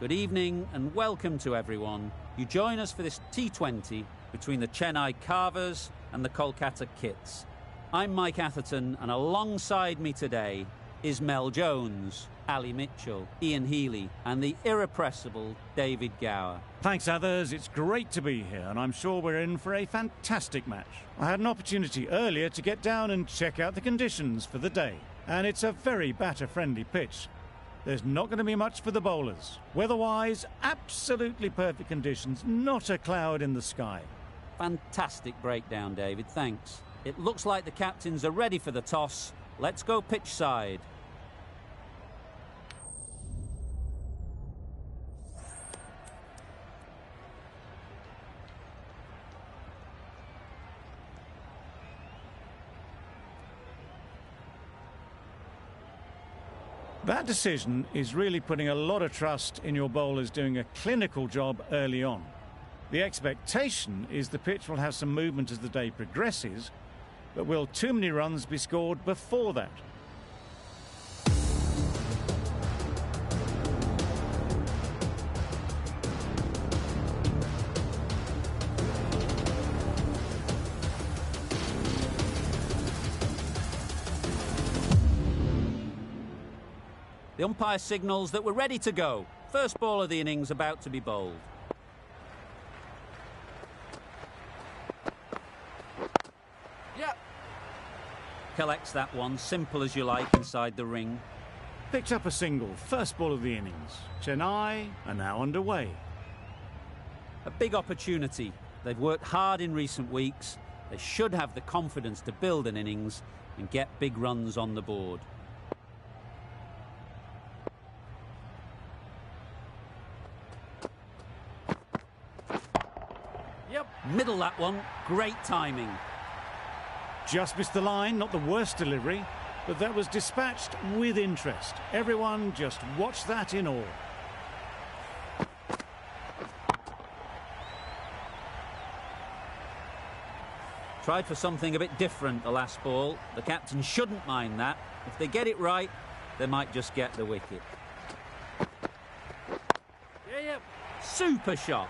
Good evening and welcome to everyone. You join us for this T20 between the Chennai Carvers and the Kolkata Kits. I'm Mike Atherton, and alongside me today is Mel Jones, Ali Mitchell, Ian Healy and the irrepressible David Gower. Thanks, others. It's great to be here, and I'm sure we're in for a fantastic match. I had an opportunity earlier to get down and check out the conditions for the day, and it's a very batter-friendly pitch. There's not going to be much for the bowlers. Weather-wise, absolutely perfect conditions, not a cloud in the sky. Fantastic breakdown, David, thanks. It looks like the captains are ready for the toss. Let's go pitch side. That decision is really putting a lot of trust in your bowlers doing a clinical job early on. The expectation is the pitch will have some movement as the day progresses, but will too many runs be scored before that? The umpire signals that we're ready to go. First ball of the innings about to be bowled. Yep. Collects that one, simple as you like, inside the ring. Picked up a single, first ball of the innings. Chennai are now underway. A big opportunity. They've worked hard in recent weeks. They should have the confidence to build an innings and get big runs on the board. Yep. Middle that one. Great timing. Just missed the line, not the worst delivery, but that was dispatched with interest. Everyone just watched that in awe. Tried for something a bit different the last ball. The captain shouldn't mind that. If they get it right, they might just get the wicket. Yeah. Super shot.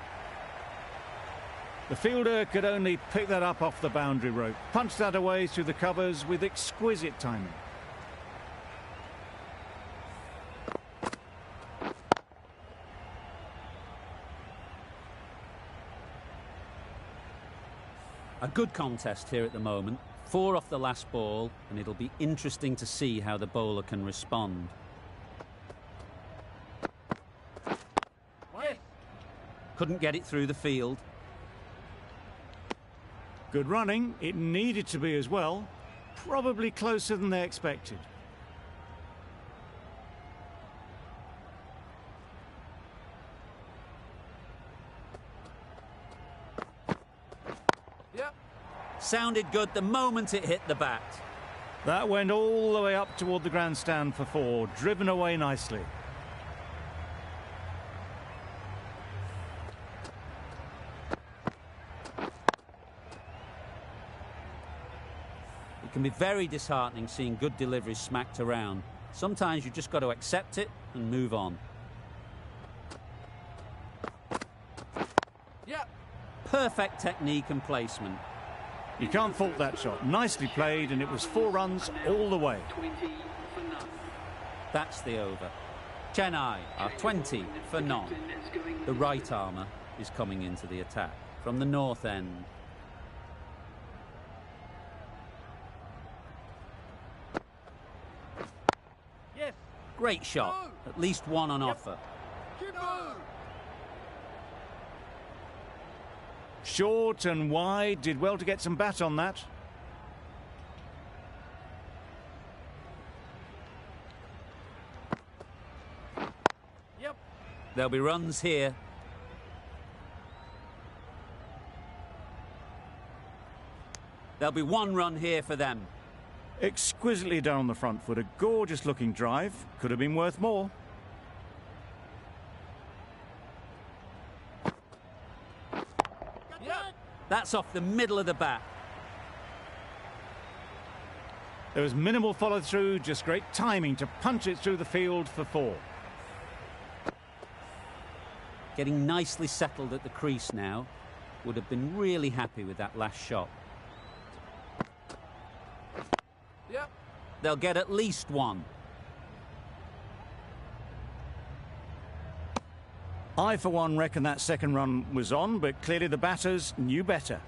The fielder could only pick that up off the boundary rope. Punched that away through the covers with exquisite timing. A good contest here at the moment. 4 off the last ball, and it'll be interesting to see how the bowler can respond. Couldn't get it through the field. Good running. It needed to be as well. Probably closer than they expected. Yep. Sounded good the moment it hit the bat. That went all the way up toward the grandstand for 4, driven away nicely. It can be very disheartening seeing good deliveries smacked around. Sometimes you've just got to accept it and move on. Yep. Perfect technique and placement. You can't fault that shot. Nicely played, and it was 4 runs all the way. That's the over. Chennai are 20 for none. The right armour is coming into the attack from the north end. Great shot. At least one on offer. Short and wide. Did well to get some bat on that. Yep. There'll be runs here. There'll be 1 run here for them. Exquisitely done on the front foot. A gorgeous looking drive. Could have been worth more. That's off the middle of the bat. There was minimal follow through, just great timing to punch it through the field for 4. Getting nicely settled at the crease now. Would have been really happy with that last shot. Yep. They'll get at least one. I, for one, reckon that second run was on, but clearly the batters knew better.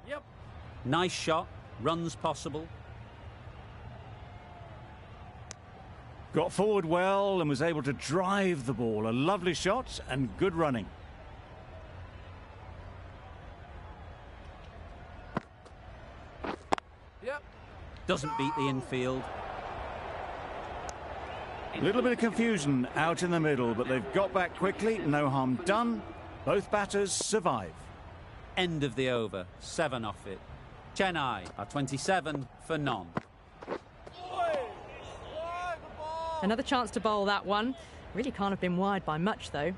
Yep. Nice shot. Runs possible. Got forward well and was able to drive the ball. A lovely shot and good running. Yep. Doesn't beat the infield. A little bit of confusion out in the middle, but they've got back quickly. No harm done. Both batters survive. End of the over. 7 off it. Chennai are 27 for none. Another chance to bowl that one. Really can't have been wide by much, though.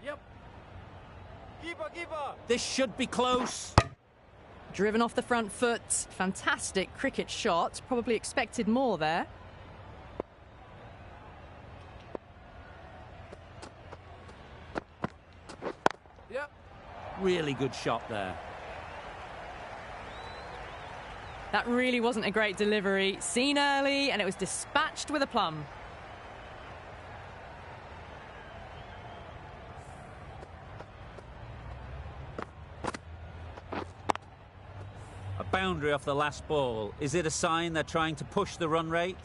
Yep. Keeper. This should be close. Driven off the front foot. Fantastic cricket shot. Probably expected more there. Yep. Really good shot there. That really wasn't a great delivery. Seen early, and it was dispatched with a plum. A boundary off the last ball. Is it a sign they're trying to push the run rate?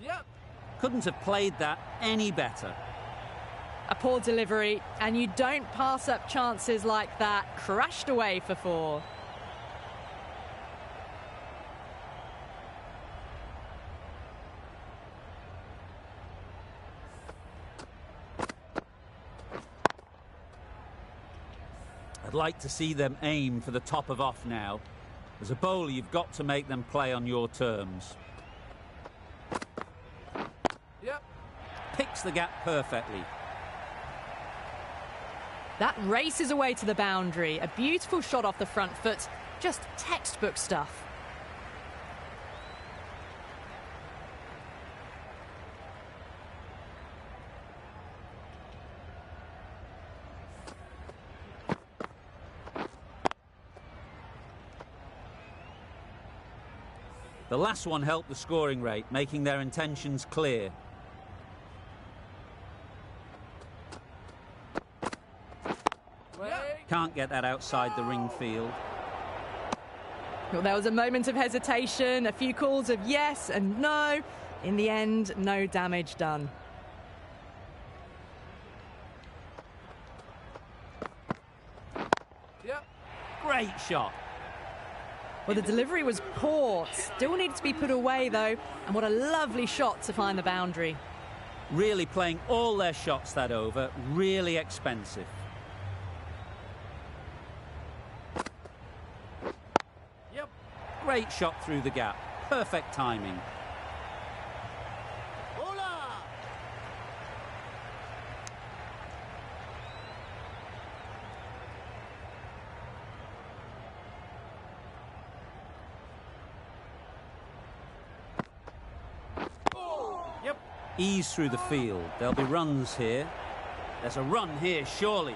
Yep. Couldn't have played that any better. A poor delivery, and you don't pass up chances like that. Crashed away for 4. I'd like to see them aim for the top of off now. As a bowler, you've got to make them play on your terms. Yep. Picks the gap perfectly. That races away to the boundary. A beautiful shot off the front foot. Just textbook stuff. The last one helped the scoring rate, making their intentions clear. Can't get that outside the ring field. Well, there was a moment of hesitation, a few calls of yes and no. In the end, no damage done. Yep. Great shot. Well, the delivery was poor. Still needed to be put away, though. And what a lovely shot to find the boundary. Really playing all their shots that over. Really expensive. Yep. Great shot through the gap. Perfect timing. Yep. Ease through the field. There'll be runs here. There's a run here, surely.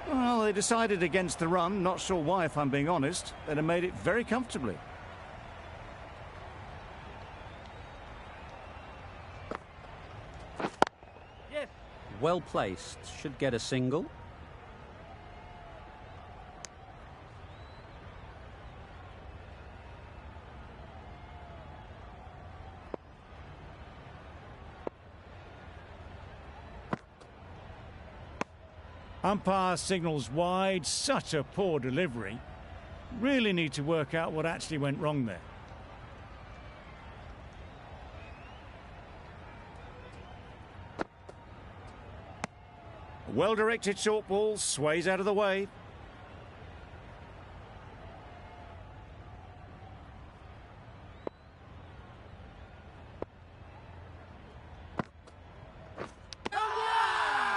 Well, they decided against the run. Not sure why, if I'm being honest. They'd have made it very comfortably. Yes. Well placed. Should get a single. Umpire signals wide. Such a poor delivery. Really need to work out what actually went wrong there. A well-directed short ball sways out of the way.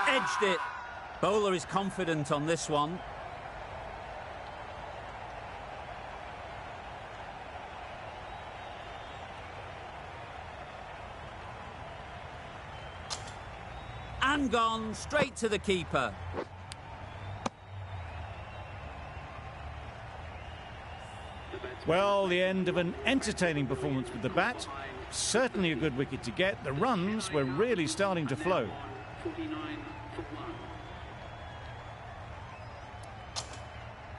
Edged it. Bowler is confident on this one. And gone straight to the keeper. Well, the end of an entertaining performance with the bat. Certainly a good wicket to get. The runs were really starting to flow.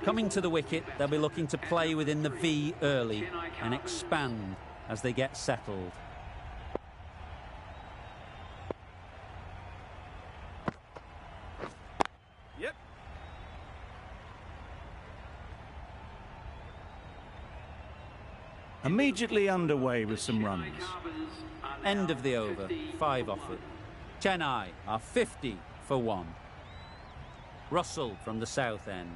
Coming to the wicket, they'll be looking to play within the V early and expand as they get settled. Yep. Immediately underway with some runs. End of the over, 5 off it. Chennai are 50 for 1. Russell from the south end.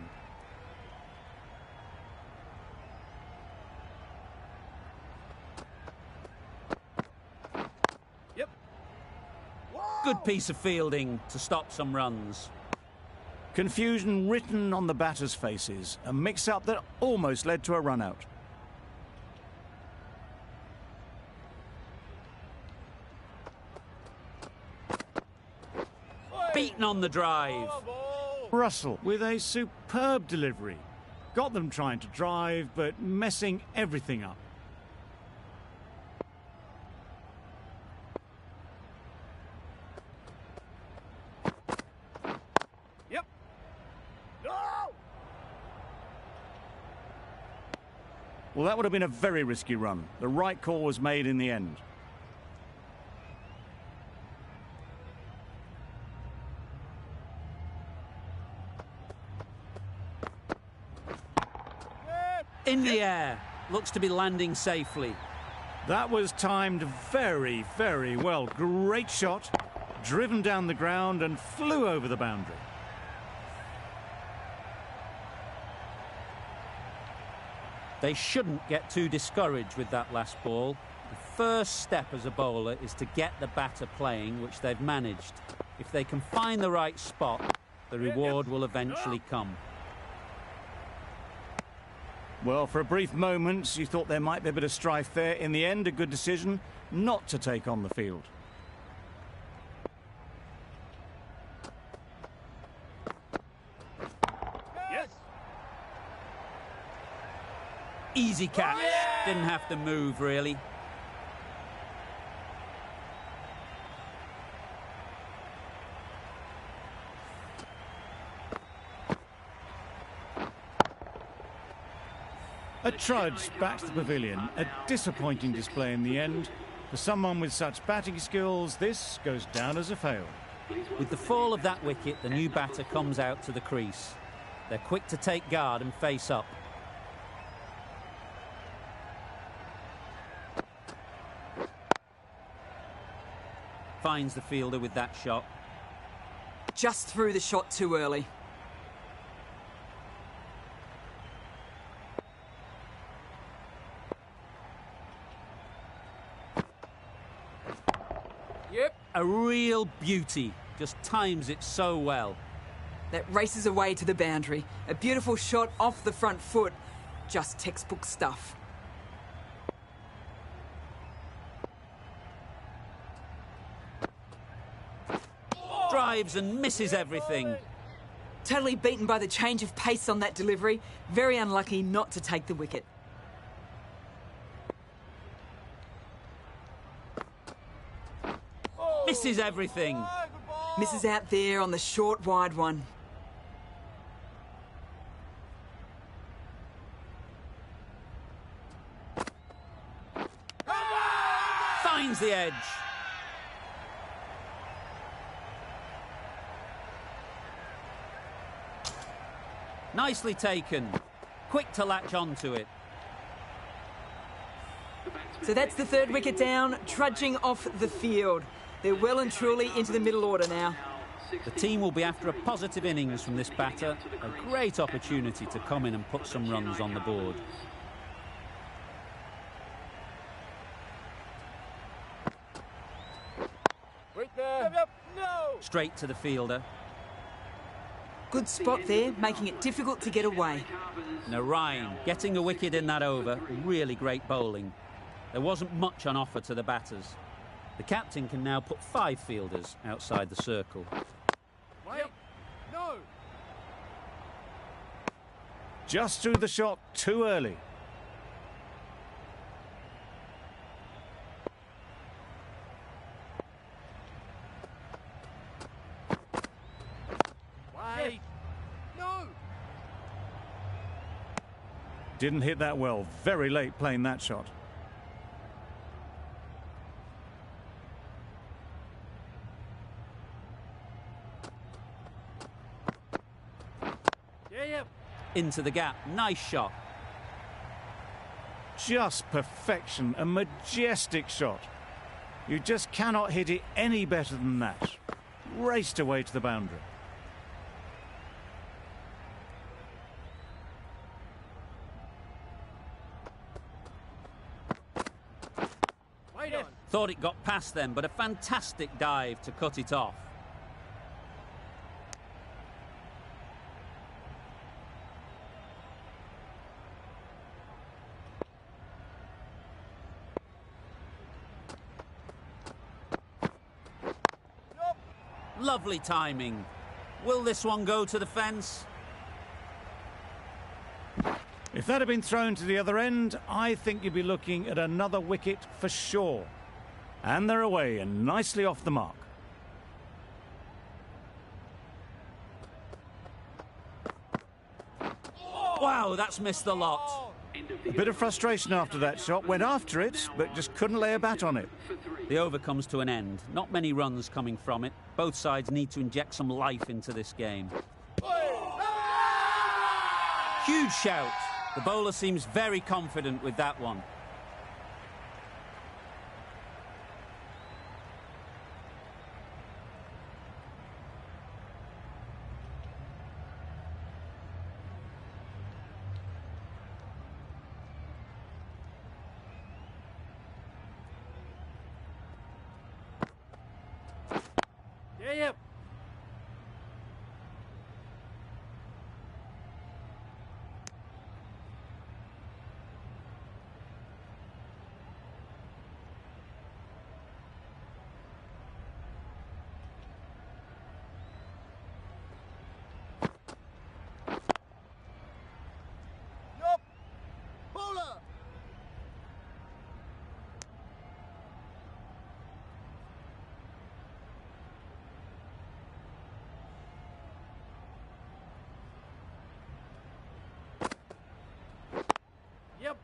Yep. Good piece of fielding to stop some runs. Confusion written on the batters' faces. A mix-up that almost led to a run-out. Beaten on the drive. Russell with a superb delivery. Got them trying to drive, but messing everything up. Yep. No! Well, that would have been a very risky run. The right call was made in the end. In the air. Looks to be landing safely. That was timed very, very well. Great shot. Driven down the ground and flew over the boundary. They shouldn't get too discouraged with that last ball. The first step as a bowler is to get the batter playing, which they've managed. If they can find the right spot, the reward will eventually come. Well, for a brief moment, you thought there might be a bit of strife there. In the end, a good decision not to take on the field. Yes. Easy catch. Didn't have to move, really. A trudge back to the pavilion. A disappointing display in the end. For someone with such batting skills, this goes down as a fail. With the fall of that wicket, the new batter comes out to the crease. They're quick to take guard and face up. Finds the fielder with that shot. Just threw the shot too early. Yep. A real beauty. Just times it so well. That races away to the boundary. A beautiful shot off the front foot. Just textbook stuff. Drives and misses everything. Totally beaten by the change of pace on that delivery. Very unlucky not to take the wicket. Misses everything. Misses out there on the short, wide one. Finds the edge. Nicely taken. Quick to latch onto it. So that's the third wicket down, trudging off the field. They're well and truly into the middle order now. The team will be after a positive innings from this batter, a great opportunity to come in and put some runs on the board. Wait there. Yep, yep. No. Straight to the fielder. Good spot there, making it difficult to get away. Narain getting a wicket in that over. Really great bowling. There wasn't much on offer to the batters. The captain can now put 5 fielders outside the circle. Wait. Yep. No. Just threw the shot too early. Wait. No. Didn't hit that well. Very late playing that shot. Yeah, yeah. Into the gap. Nice shot. Just perfection. A majestic shot. You just cannot hit it any better than that. Raced away to the boundary. Wait on. Thought it got past them, but a fantastic dive to cut it off. Lovely timing. Will this one go to the fence? If that had been thrown to the other end, I think you'd be looking at another wicket for sure. And they're away and nicely off the mark. Wow, that's missed the lot. A bit of frustration after that shot. Went after it, but just couldn't lay a bat on it. The over comes to an end. Not many runs coming from it. Both sides need to inject some life into this game. Huge shout. The bowler seems very confident with that one. Yeah, yeah. Yup. Bowler. Yep.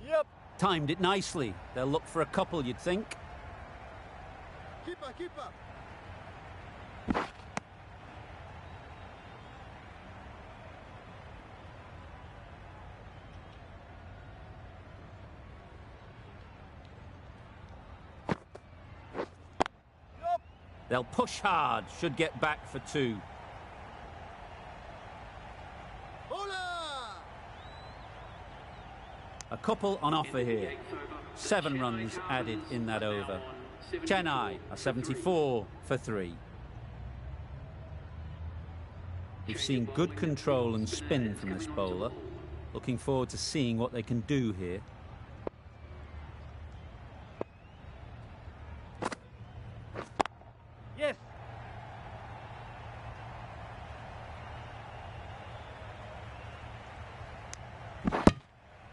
Yep. Timed it nicely. They'll look for a couple, you'd think. Keeper, keeper. Yup. They'll push hard. Should get back for 2. Bowler. A couple on offer here. 7 runs added in that over. Chennai are 74 for 3. We've seen good control and spin from this bowler. Looking forward to seeing what they can do here. Yes.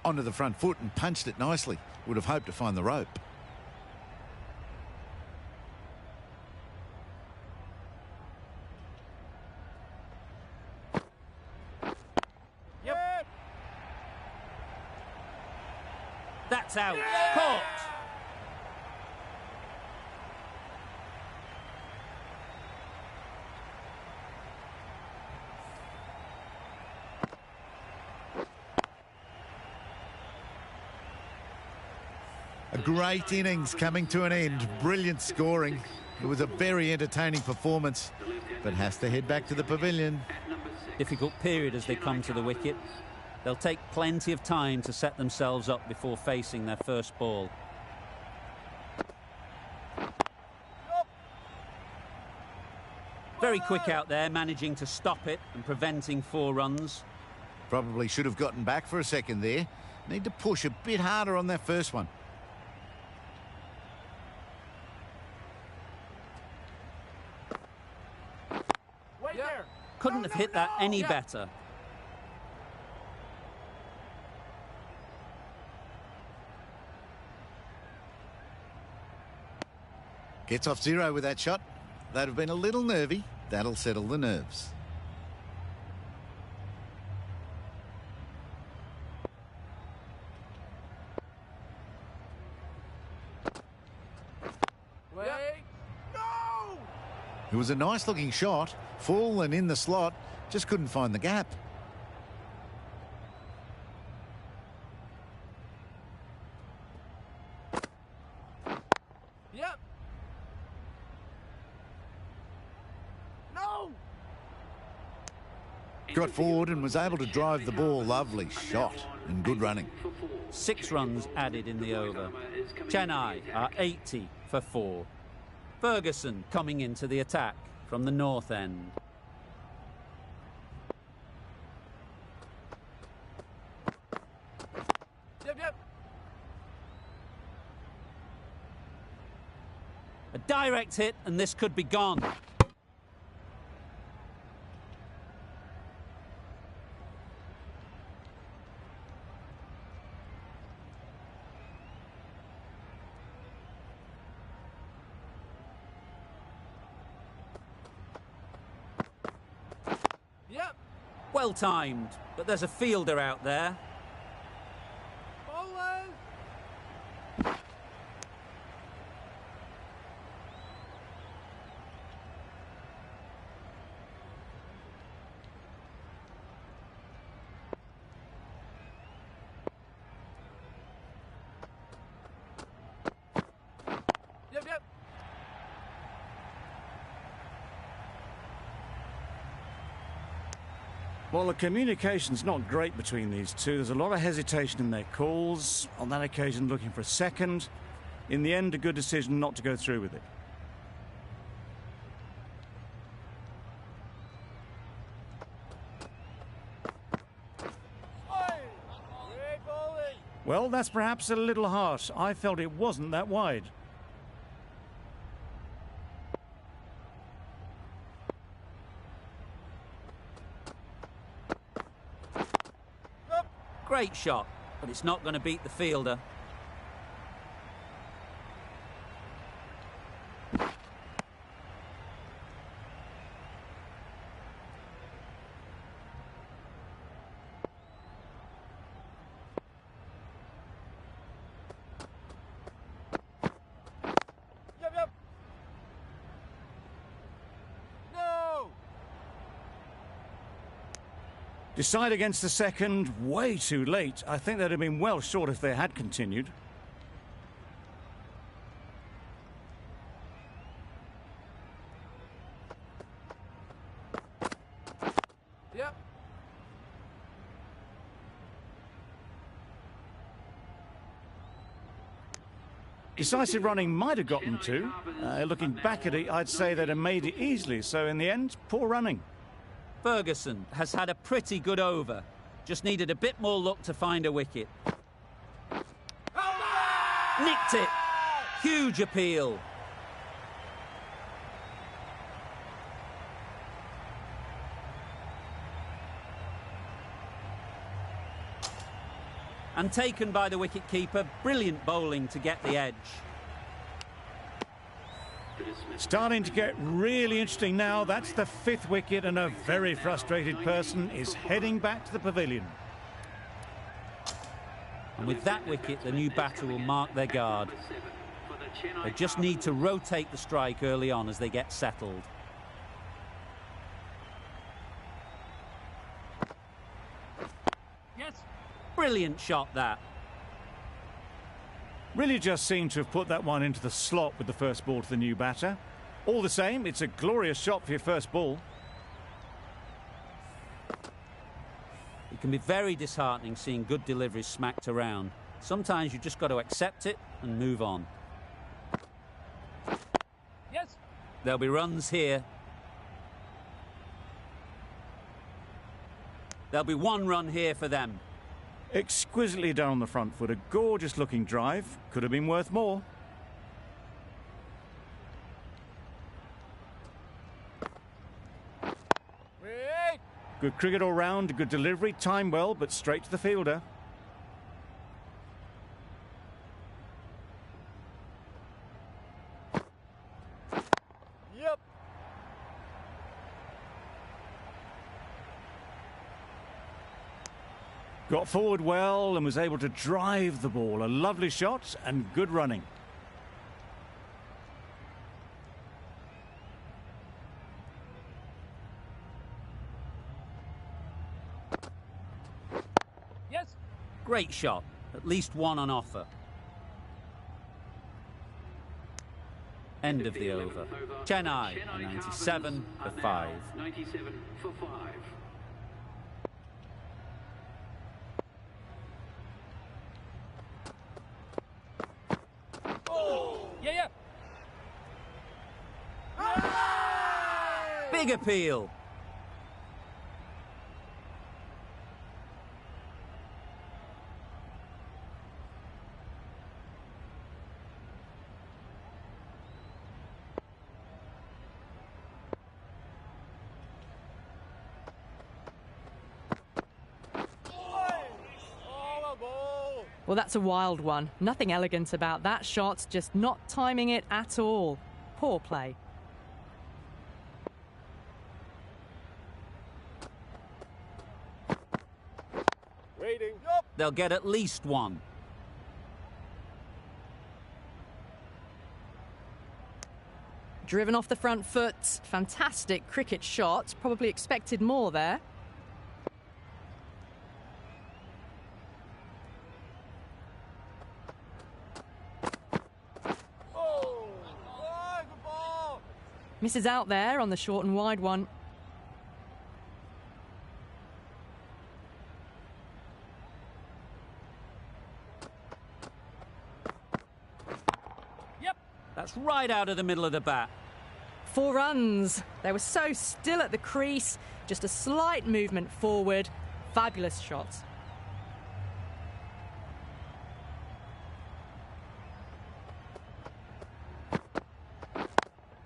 Onto the front foot and punched it nicely. Would have hoped to find the rope. Yep. That's out. Caught. A great innings coming to an end. Brilliant scoring. It was a very entertaining performance, but has to head back to the pavilion. Difficult period as they come to the wicket. They'll take plenty of time to set themselves up before facing their first ball. Very quick out there, managing to stop it and preventing 4 runs. Probably should have gotten back for a second there. Need to push a bit harder on that first one. Wait there. Couldn't have hit that any better. Gets off 0 with that shot. They'd have been a little nervy. That'll settle the nerves. Wait. No! It was a nice looking shot. Full and in the slot. Just couldn't find the gap. Yep. No! Got forward and was able to drive the ball. Lovely shot and good running. 6 runs added in the over. Chennai are 80 for 4. Ferguson coming into the attack from the north end. Yep. A direct hit and this could be gone. Yep. Well timed, but there's a fielder out there. Bowling. Yep. Well, the communication's not great between these two. There's a lot of hesitation in their calls. On that occasion, looking for a second. In the end, a good decision not to go through with it. Great bowling. Well, that's perhaps a little harsh. I felt it wasn't that wide. Great shot, but it's not going to beat the fielder. Yep. No! Decide against the second, way too late. I think they'd have been well short if they had continued. Yep. Decisive running might have got them to. Looking back at it, I'd say they'd have made it easily. So in the end, poor running. Ferguson has had a pretty good over. Just needed a bit more luck to find a wicket. Nicked it. Huge appeal. And taken by the wicket-keeper. Brilliant bowling to get the edge. Starting to get really interesting now. That's the 5th wicket and a very frustrated person is heading back to the pavilion. And with that wicket, the new batter will mark their guard. They just need to rotate the strike early on as they get settled. Yes. Brilliant shot, that. Really just seemed to have put that one into the slot with the first ball to the new batter. All the same, it's a glorious shot for your first ball. It can be very disheartening seeing good deliveries smacked around. Sometimes you just got to accept it and move on. Yes. There'll be runs here. There'll be one run here for them. Exquisitely done on the front foot. A gorgeous looking drive. Could have been worth more. Wait. Good cricket all round, good delivery, timed well, but straight to the fielder. Yep. Got forward well and was able to drive the ball. A lovely shot and good running. Yes. Great shot. At least one on offer. End of the over. Chennai, 97 for 5. 97 for 5. Yeah. Big appeal. Well, that's a wild one. Nothing elegant about that shot, just not timing it at all. Poor play. Waiting. Yup. They'll get at least one. Driven off the front foot. Fantastic cricket shot. Probably expected more there. Good ball. Misses out there on the short and wide one. Yep. That's right out of the middle of the bat. 4 runs. They were so still at the crease. Just a slight movement forward. Fabulous shot.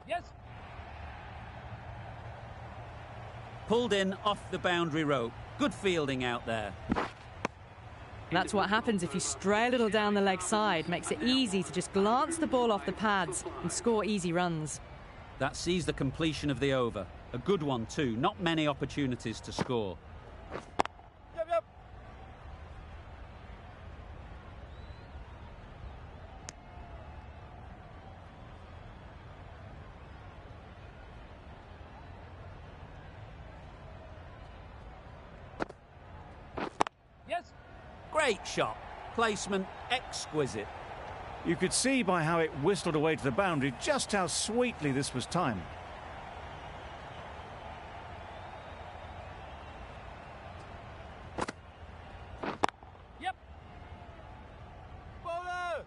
Yes. Pulled in off the boundary rope. Good fielding out there. That's what happens if you stray a little down the leg side. Makes it easy to just glance the ball off the pads and score easy runs. That sees the completion of the over. A good one too. Not many opportunities to score. Yep. Yes. Great shot. Placement exquisite. You could see by how it whistled away to the boundary just how sweetly this was timed. Yep. Bowler.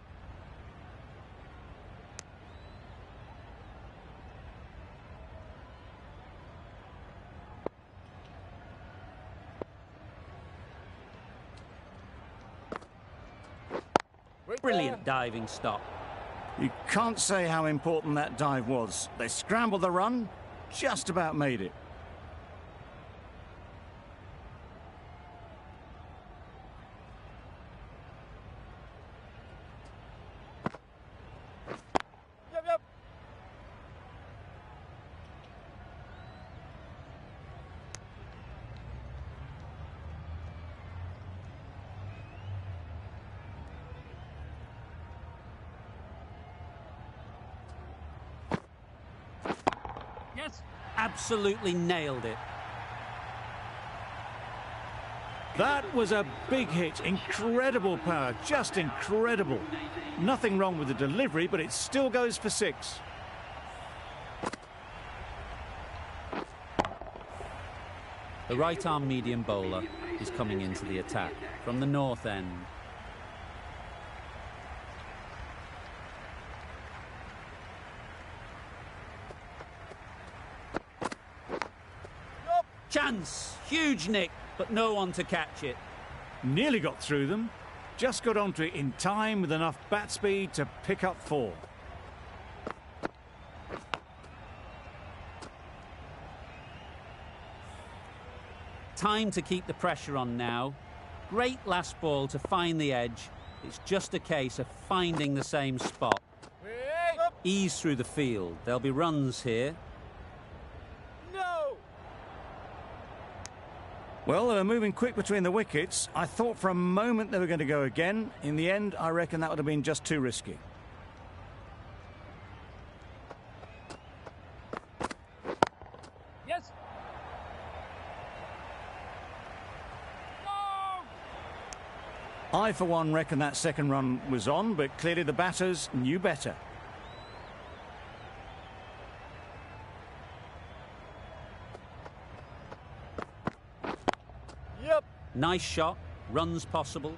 Brilliant diving stop. You can't say how important that dive was. They scrambled the run, just about made it. Yep. Yes. Absolutely nailed it. That was a big hit. Incredible power, just incredible. Nothing wrong with the delivery, but it still goes for 6. The right-arm medium bowler is coming into the attack from the north end. Chance, huge nick, but no one to catch it. Nearly got through them. Just got onto it in time with enough bat speed to pick up 4. Time to keep the pressure on now. Great last ball to find the edge. It's just a case of finding the same spot. Ease through the field. There'll be runs here. No! Well, they were moving quick between the wickets. I thought for a moment they were going to go again. In the end, I reckon that would have been just too risky. Yes! No! I, for one, reckon that second run was on, but clearly the batters knew better. Yep! Nice shot. Runs possible.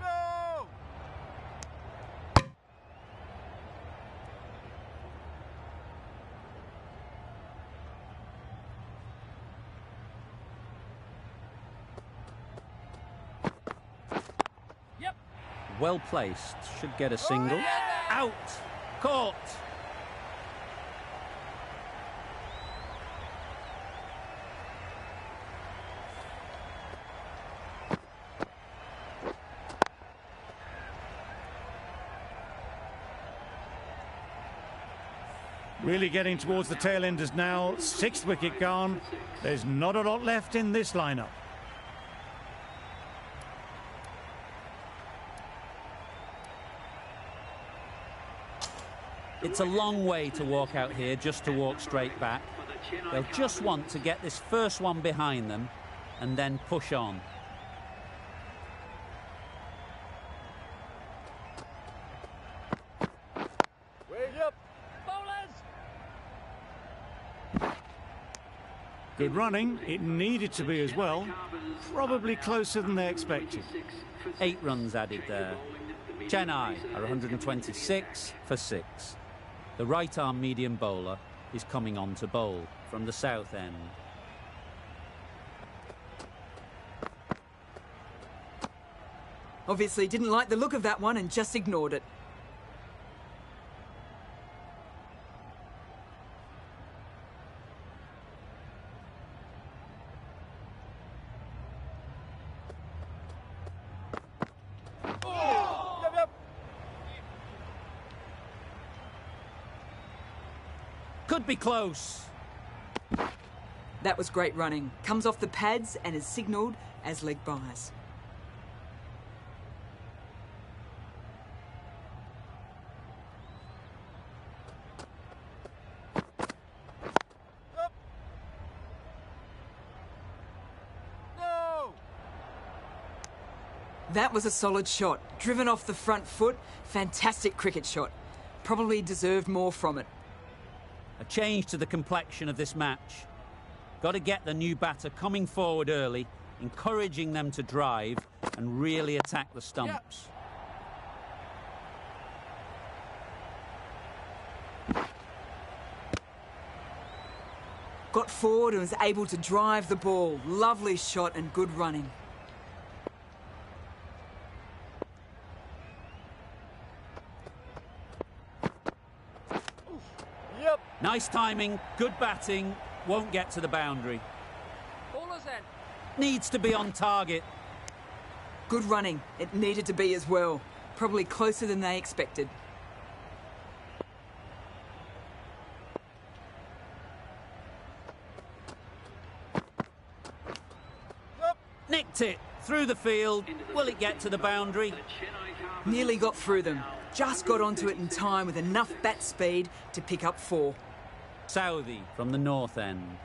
No! Yep! Well placed. Should get a single. Out. Caught. Really getting towards the tail enders now. 6th wicket gone. There's not a lot left in this lineup. It's a long way to walk out here just to walk straight back. They'll just want to get this first one behind them and then push on. Yep! Bowlers! Good running. It needed to be as well. Probably closer than they expected. 8 runs added there. Chennai are 126 for 6. The right-arm medium bowler is coming on to bowl from the south end. Obviously didn't like the look of that one and just ignored it. Yep, yep! Could be close. That was great running. Comes off the pads and is signalled as leg byes. Yep! No! That was a solid shot. Driven off the front foot. Fantastic cricket shot. Probably deserved more from it. A change to the complexion of this match. Got to get the new batter coming forward early, encouraging them to drive and really attack the stumps. Got forward and was able to drive the ball. Lovely shot and good running. Yep! Nice timing, good batting, won't get to the boundary. Bowlers end. Needs to be on target. Good running. It needed to be as well. Probably closer than they expected. Yep! Nicked it through the field. Will it get to the boundary? Nearly got through them. Just got onto it in time with enough bat speed to pick up 4. Southey from the north end.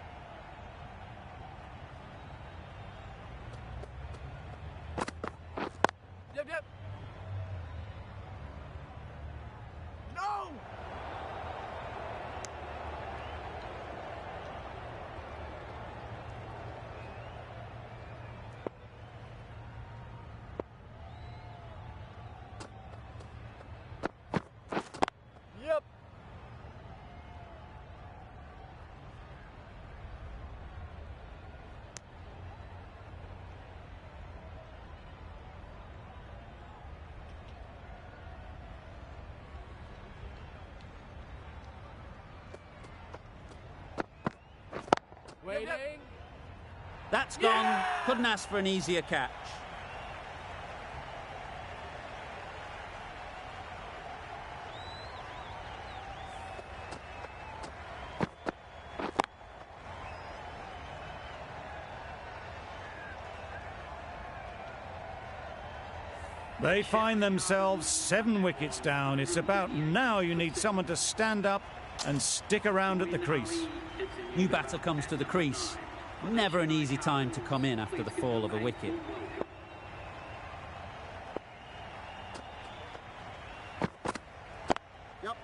Waiting. That's gone. Couldn't ask for an easier catch. They find themselves 7 wickets down. It's about now you need someone to stand up and stick around at the crease. New batter comes to the crease. Never an easy time to come in after the fall of a wicket. Yep.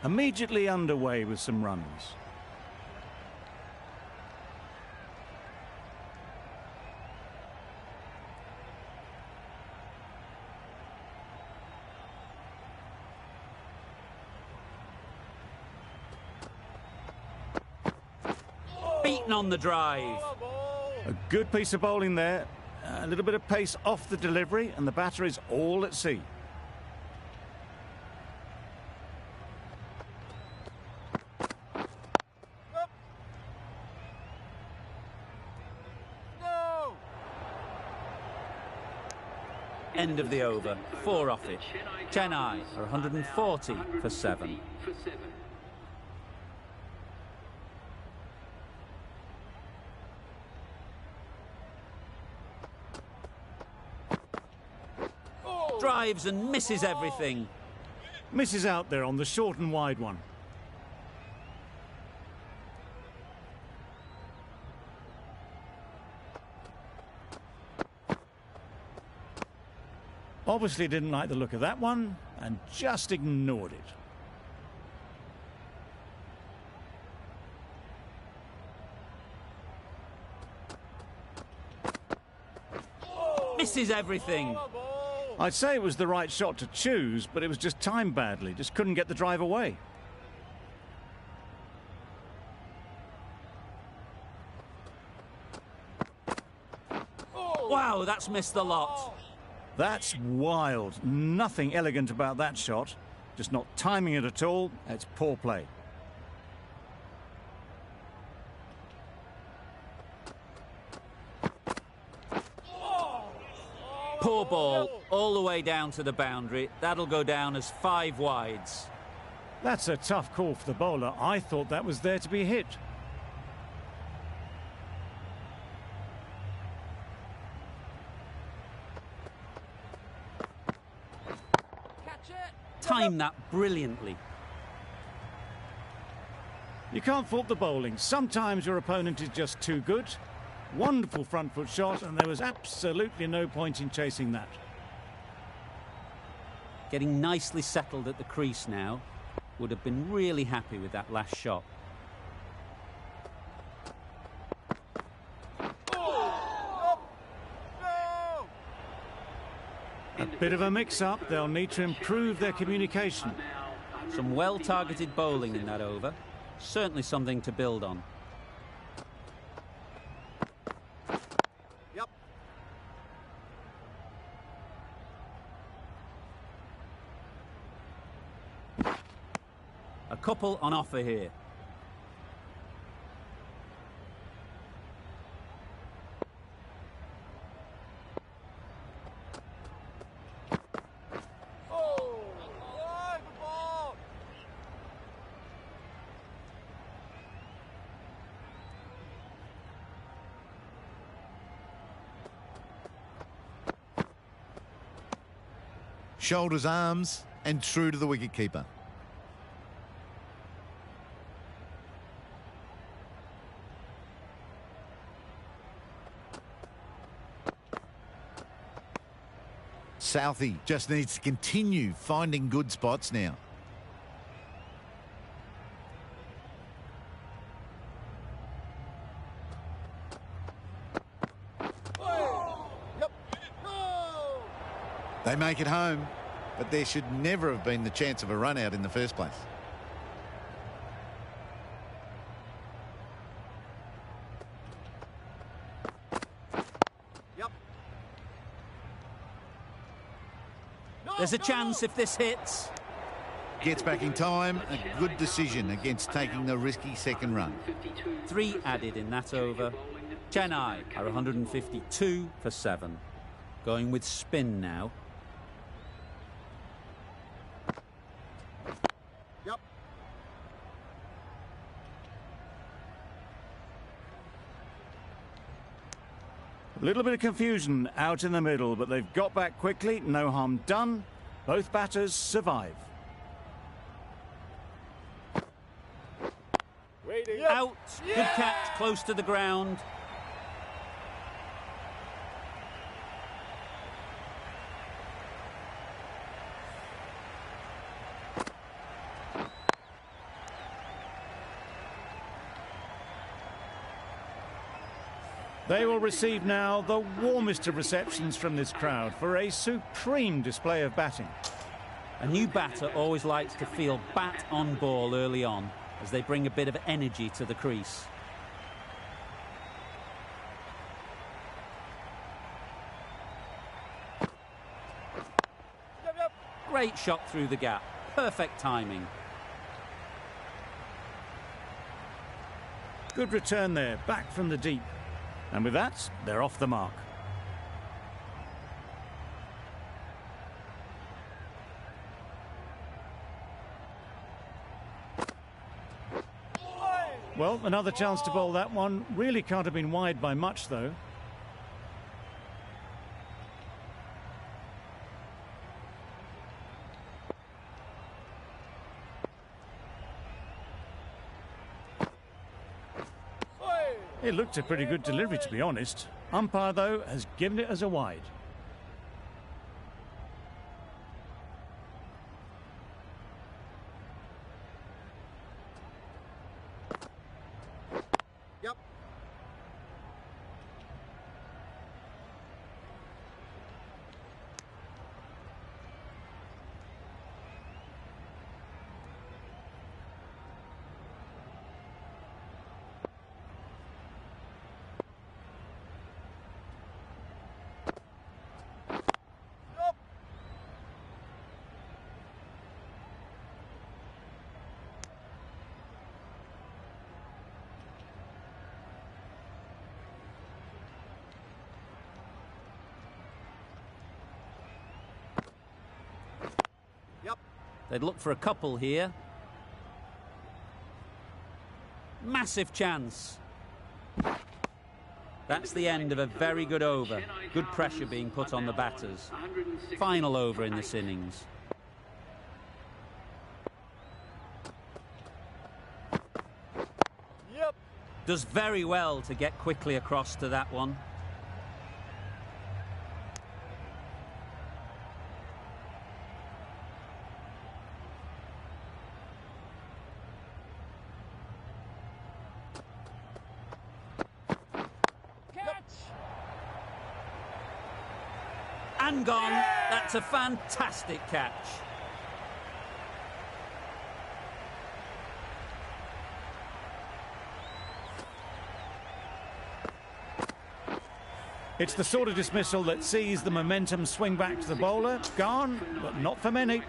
Immediately underway with some runs. Beaten on the drive. A good piece of bowling there. A little bit of pace off the delivery, and the batter is all at sea. No. End of the over. 4 off it. Chennai are 140 for 7. Drives and misses everything. Misses out there on the short and wide one. Obviously didn't like the look of that one and just ignored it. Misses everything. I'd say it was the right shot to choose, but it was just timed badly. Just couldn't get the drive away. Wow, that's missed the lot. That's wild. Nothing elegant about that shot. Just not timing it at all. It's poor play. Poor ball, all the way down to the boundary. That'll go down as 5 wides. That's a tough call for the bowler. I thought that was there to be hit. Catch it. Timed that brilliantly. You can't fault the bowling. Sometimes your opponent is just too good. Wonderful front foot shot, and there was absolutely no point in chasing that. Getting nicely settled at the crease now. Would have been really happy with that last shot. No. A bit of a mix-up. They'll need to improve their communication. Some well-targeted bowling in that over. Certainly something to build on. Yep. A couple on offer here. Oh, live the ball. Shoulders, arms, and true to the wicketkeeper. Southey just needs to continue finding good spots now. Yep. No. They make it home, but there should never have been the chance of a run out in the first place. Yep. No, There's a no. chance if this hits. Gets back in time. A good decision against taking the risky second run. 3 added in that over. Chennai are 152 for 7. Going with spin now. Yep. A little bit of confusion out in the middle, but they've got back quickly. No harm done. Both batters survive. Waiting. Out. Good catch, close to the ground. They will receive now the warmest of receptions from this crowd for a supreme display of batting. A new batter always likes to feel bat on ball early on, as they bring a bit of energy to the crease. Yep. Great shot through the gap. Perfect timing. Good return there, back from the deep. And with that, they're off the mark. Well, another chance to bowl that one. Really can't have been wide by much, though. It looked a pretty good delivery, to be honest. Umpire, though, has given it as a wide. Yep. They'd look for a couple here. Massive chance. That's the end of a very good over. Good pressure being put on the batters. Final over in this innings. Yep. Does very well to get quickly across to that one. And gone. That's a fantastic catch. It's the sort of dismissal that sees the momentum swing back to the bowler. Gone, but not for many.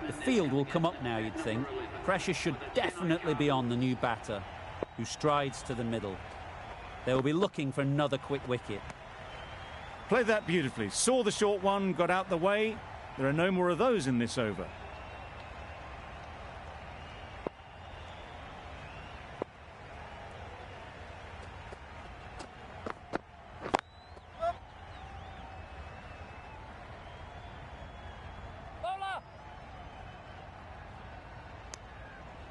The field will come up now, you'd think. Pressure should definitely be on the new batter, who strides to the middle. They will be looking for another quick wicket. Played that beautifully. Saw the short one, got out the way. There are no more of those in this over.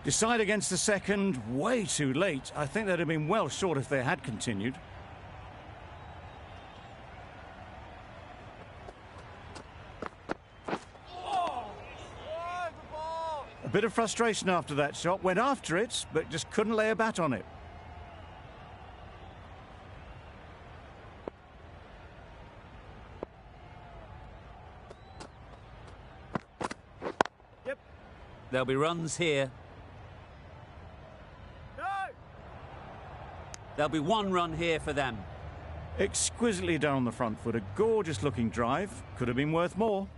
Decide against the second, way too late. I think they'd have been well short if they had continued. A bit of frustration after that shot. Went after it, but just couldn't lay a bat on it. Yep. There'll be runs here. No. There'll be one run here for them. Exquisitely done on the front foot. A gorgeous looking drive. Could have been worth more.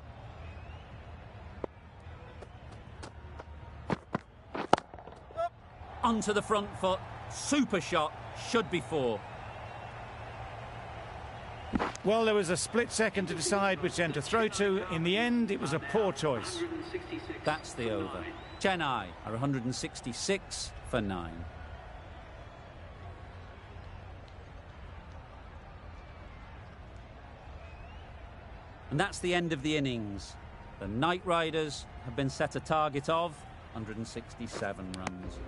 onto the front foot. Super shot, should be 4. Well, there was a split second to decide which end to throw to. In the end, it was a poor choice. That's the over. Chennai are 166 for 9. And that's the end of the innings. The Knight Riders have been set a target of 167 runs.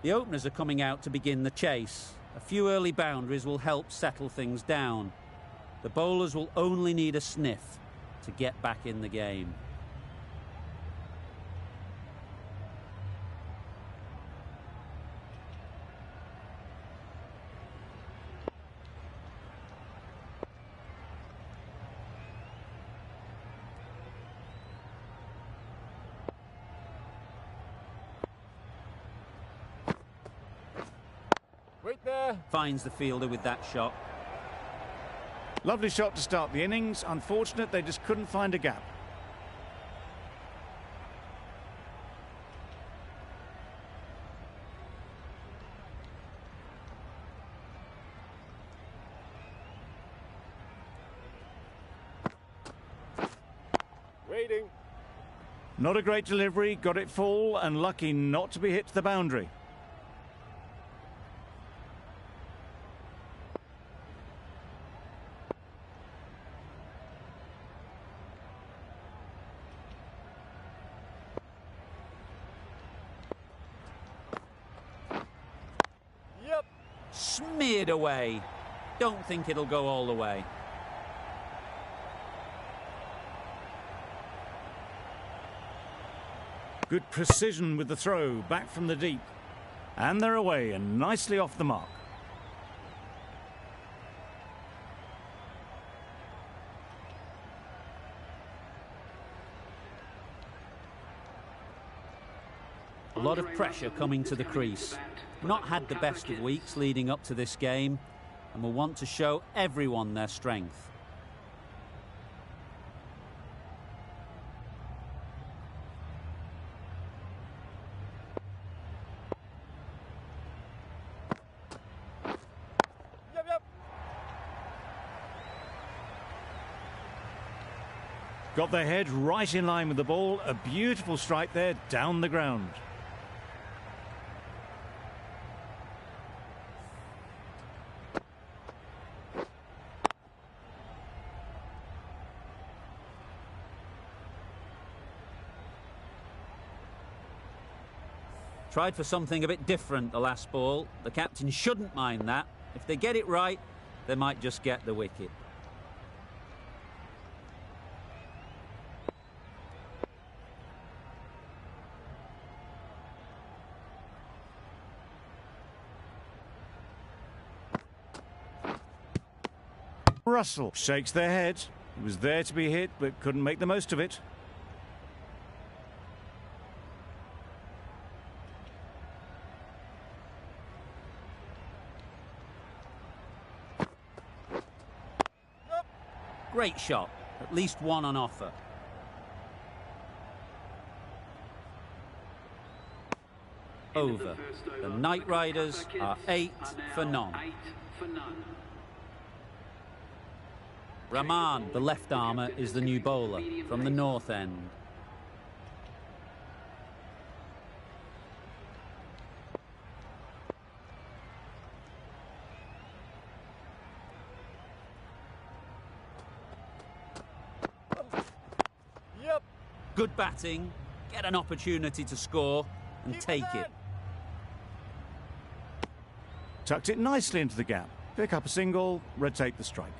The openers are coming out to begin the chase. A few early boundaries will help settle things down. The bowlers will only need a sniff to get back in the game. Wait there. Finds the fielder with that shot. Lovely shot to start the innings. Unfortunate they just couldn't find a gap. Waiting. Not a great delivery, got it full and lucky not to be hit to the boundary. Yep. Smeared away. Don't think it'll go all the way. Good precision with the throw, back from the deep. And they're away and nicely off the mark. A lot of pressure coming to the crease. Not had the best of weeks leading up to this game. and will want to show everyone their strength. Yep. Got their head right in line with the ball. A beautiful strike there down the ground. Tried for something a bit different the last ball. The captain shouldn't mind that. If they get it right, they might just get the wicket. Russell shakes their head. He was there to be hit, but couldn't make the most of it. Great shot. At least one on offer. Over. The Knight Riders are 8 for none. Rahman, the left armour, is the new bowler from the north end. Yep. Good batting, get an opportunity to score and take it. Tucked it nicely into the gap. Pick up a single, rotate the strike.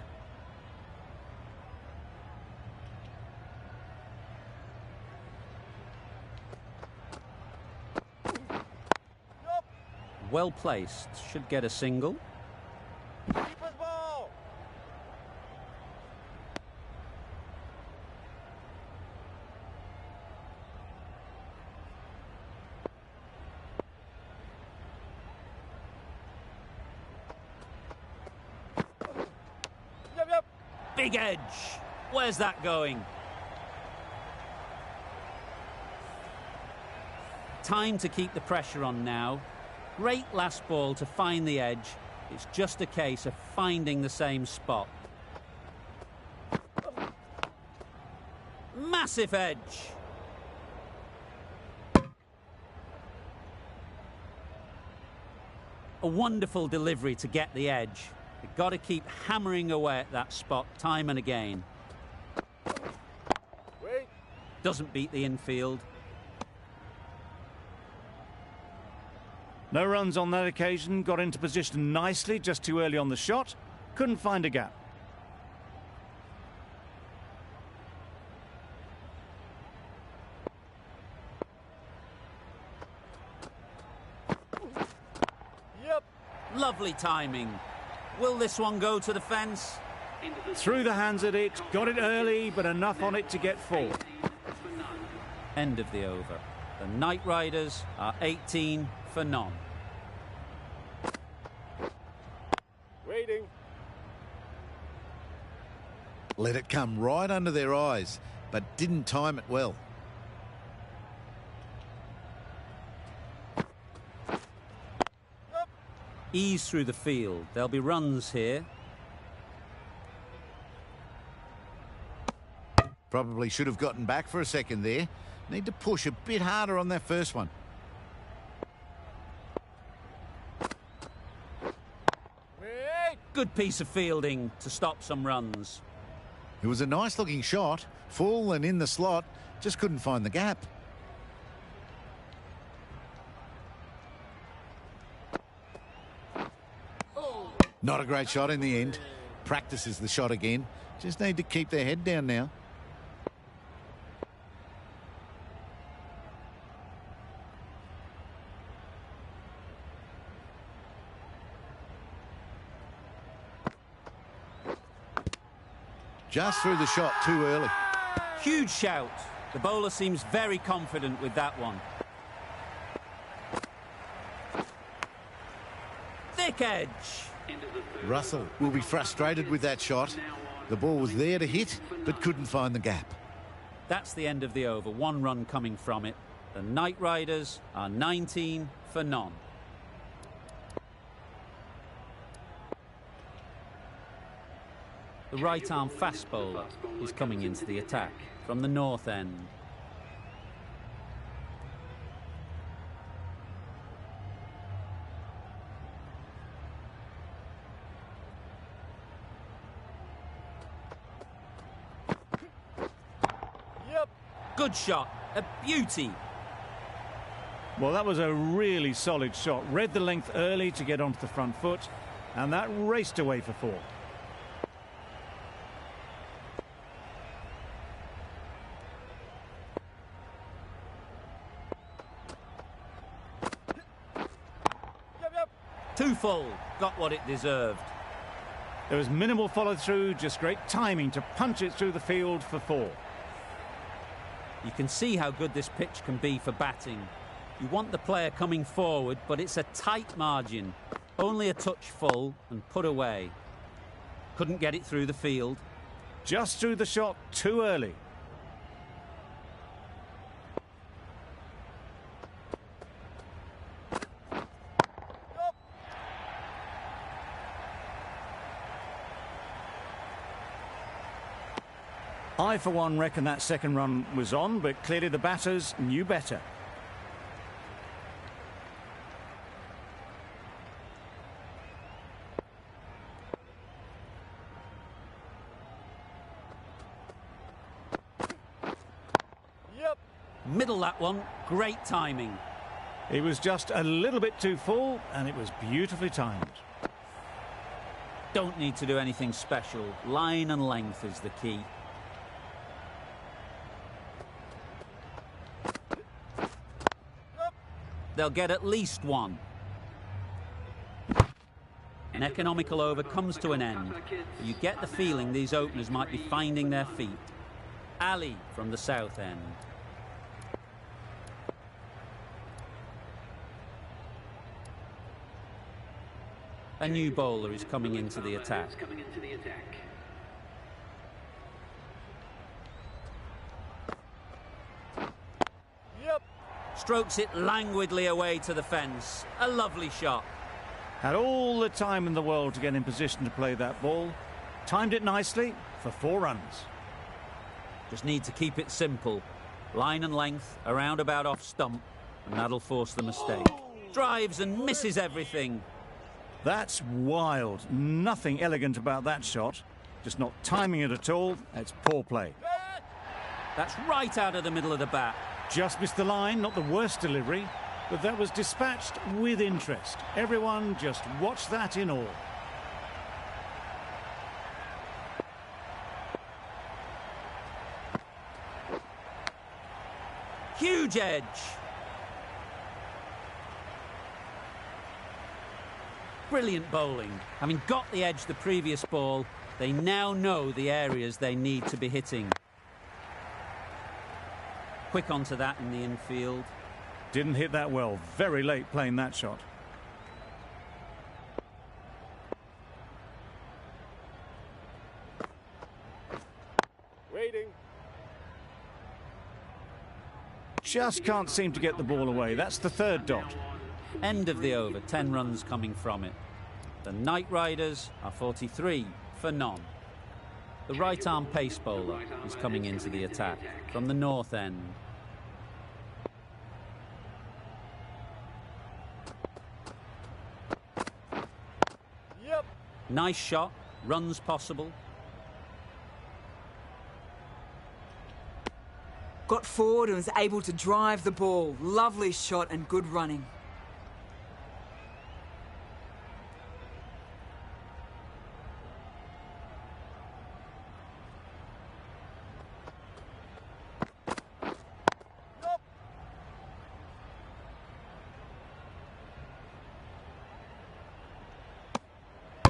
Well placed, should get a single. Keeper's ball. Yep. Big edge. Where's that going? Time to keep the pressure on now. Great last ball to find the edge. It's just a case of finding the same spot. Massive edge. A wonderful delivery to get the edge. You've got to keep hammering away at that spot time and again. Wait. Doesn't beat the infield. No runs on that occasion. Got into position nicely just too early on the shot. Couldn't find a gap. Yep. Lovely timing. Will this one go to the fence? Through the hands at it. Got it early, but enough on it to get 4. End of the over. The Knight Riders are 18 for none. Waiting. Let it come right under their eyes, but didn't time it well. Ease through the field. There'll be runs here. Probably should have gotten back for a second there. Need to push a bit harder on that first one. Wait. Good piece of fielding to stop some runs. It was a nice looking shot, full and in the slot, just couldn't find the gap. Not a great shot in the end. Practices the shot again. Just need to keep their head down now. Just threw the shot too early. Huge shout. The bowler seems very confident with that one. Thick edge. Russell will be frustrated with that shot. The ball was there to hit, but couldn't find the gap. That's the end of the over. 1 run coming from it. The Knight Riders are 19 for none. The right-arm fast bowler is coming into the attack from the north end. Yep. Good shot, a beauty. Well, that was a really solid shot. Read the length early to get onto the front foot, and that raced away for 4. Yep. Too full, got what it deserved. There was minimal follow-through, just great timing to punch it through the field for 4. You can see how good this pitch can be for batting. You want the player coming forward, but it's a tight margin. Only a touch full and put away. Couldn't get it through the field. Just threw the shot too early. I, for one, reckon that second run was on, but clearly the batters knew better. Yep. Middle that one, great timing. It was just a little bit too full, and it was beautifully timed. Don't need to do anything special. Line and length is the key. They'll get at least 1. An economical over comes to an end. You get the feeling these openers might be finding their feet. Ali from the south end. A new bowler is coming into the attack. Yep. Strokes it languidly away to the fence. A lovely shot. Had all the time in the world to get in position to play that ball. Timed it nicely for 4 runs. Just need to keep it simple. Line and length, around about off stump, and that'll force the mistake. Drives and misses everything. That's wild. Nothing elegant about that shot. Just not timing it at all. It's poor play. That's right out of the middle of the bat. Just missed the line, not the worst delivery, but that was dispatched with interest. Everyone just watched that in awe. Huge edge. Brilliant bowling. Having got the edge the previous ball, they now know the areas they need to be hitting. Quick onto that in the infield. Didn't hit that well. Very late playing that shot. Waiting. Just can't seem to get the ball away. That's the 3rd dot. End of the over, 10 runs coming from it. The Knight Riders are 43 for none. The right-arm pace bowler is coming into the attack from the north end. Yep. Nice shot, runs possible. Got forward and was able to drive the ball. Lovely shot and good running.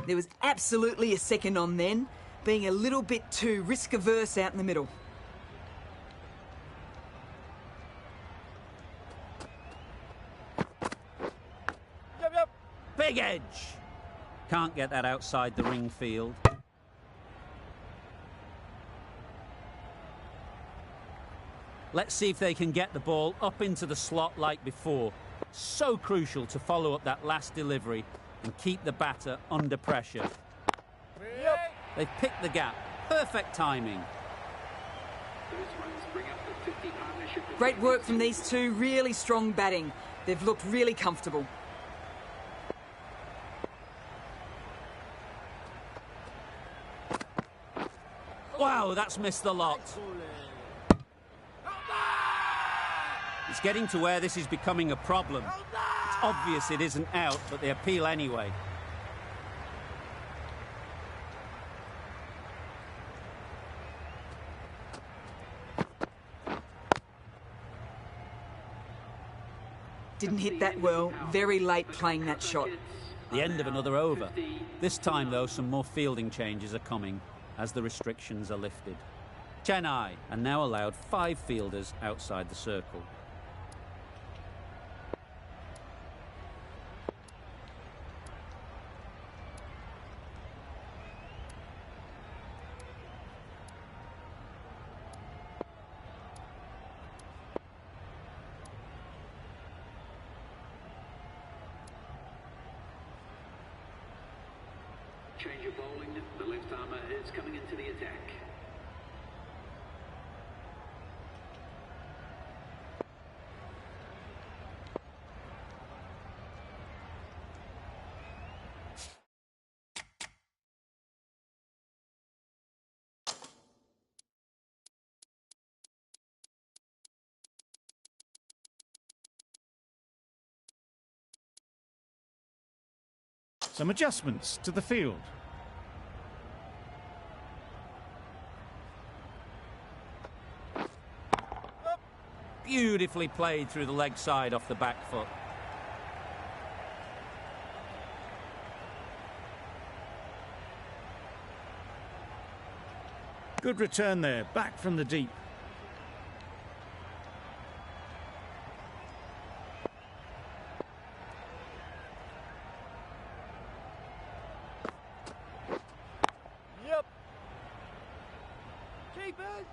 There was absolutely a second on then, being a little bit too risk-averse out in the middle. Yep. Big edge. Can't get that outside the ring field. Let's see if they can get the ball up into the slot like before. So crucial to follow up that last delivery and keep the batter under pressure. Yep. They've picked the gap. Perfect timing. Great work from these two, really strong batting. They've looked really comfortable. Wow, that's missed the lot. It's getting to where this is becoming a problem. It's obvious it isn't out, but they appeal anyway. Didn't hit that well. Very late playing that shot. The end of another over. This time, though, some more fielding changes are coming as the restrictions are lifted. Chennai are now allowed 5 fielders outside the circle. Change of bowling. The left armour is coming into the attack. Some adjustments to the field. Beautifully played through the leg side off the back foot. Good return there, back from the deep. Yep. Keep it.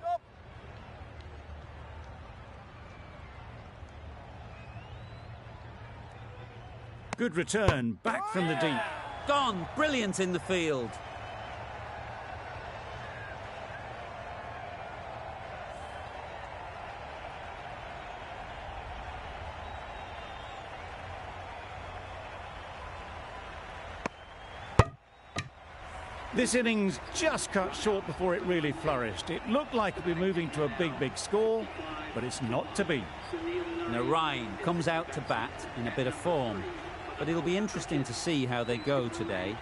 Yep. Good return, back from the deep. Gone. Brilliant in the field. This innings just cut short before it really flourished. It looked like it'd be moving to a big score, but it's not to be. Narain comes out to bat in a bit of form, but it'll be interesting to see how they go today.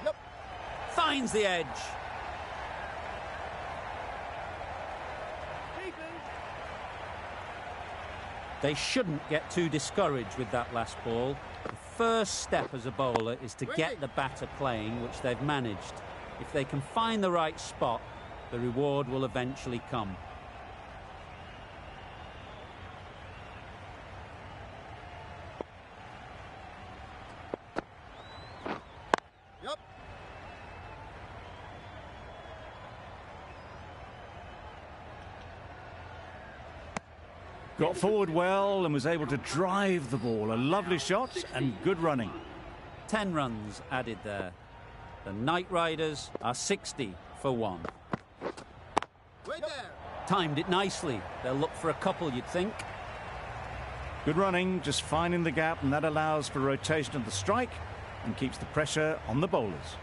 Yep. Finds the edge. Keep it. They shouldn't get too discouraged with that last ball. The first step as a bowler is to get the batter playing, which they've managed. If they can find the right spot, the reward will eventually come. Yep. Got forward well and was able to drive the ball. A lovely shot and good running. 10 runs added there. The Knight Riders are 60 for 1. Wait there. Timed it nicely. They'll look for a couple, you'd think. Good running, just finding the gap, and that allows for rotation of the strike and keeps the pressure on the bowlers.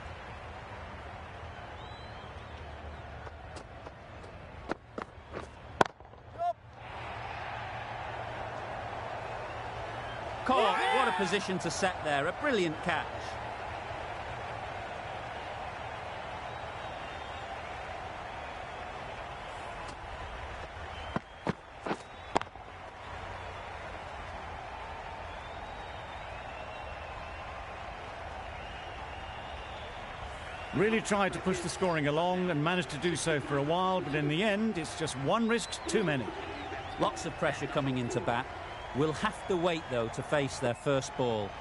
Caught. What a position to set there. A brilliant catch. Really tried to push the scoring along and managed to do so for a while, but in the end, it's just one risk too many. Lots of pressure coming into bat. Will have to wait, though, to face their first ball.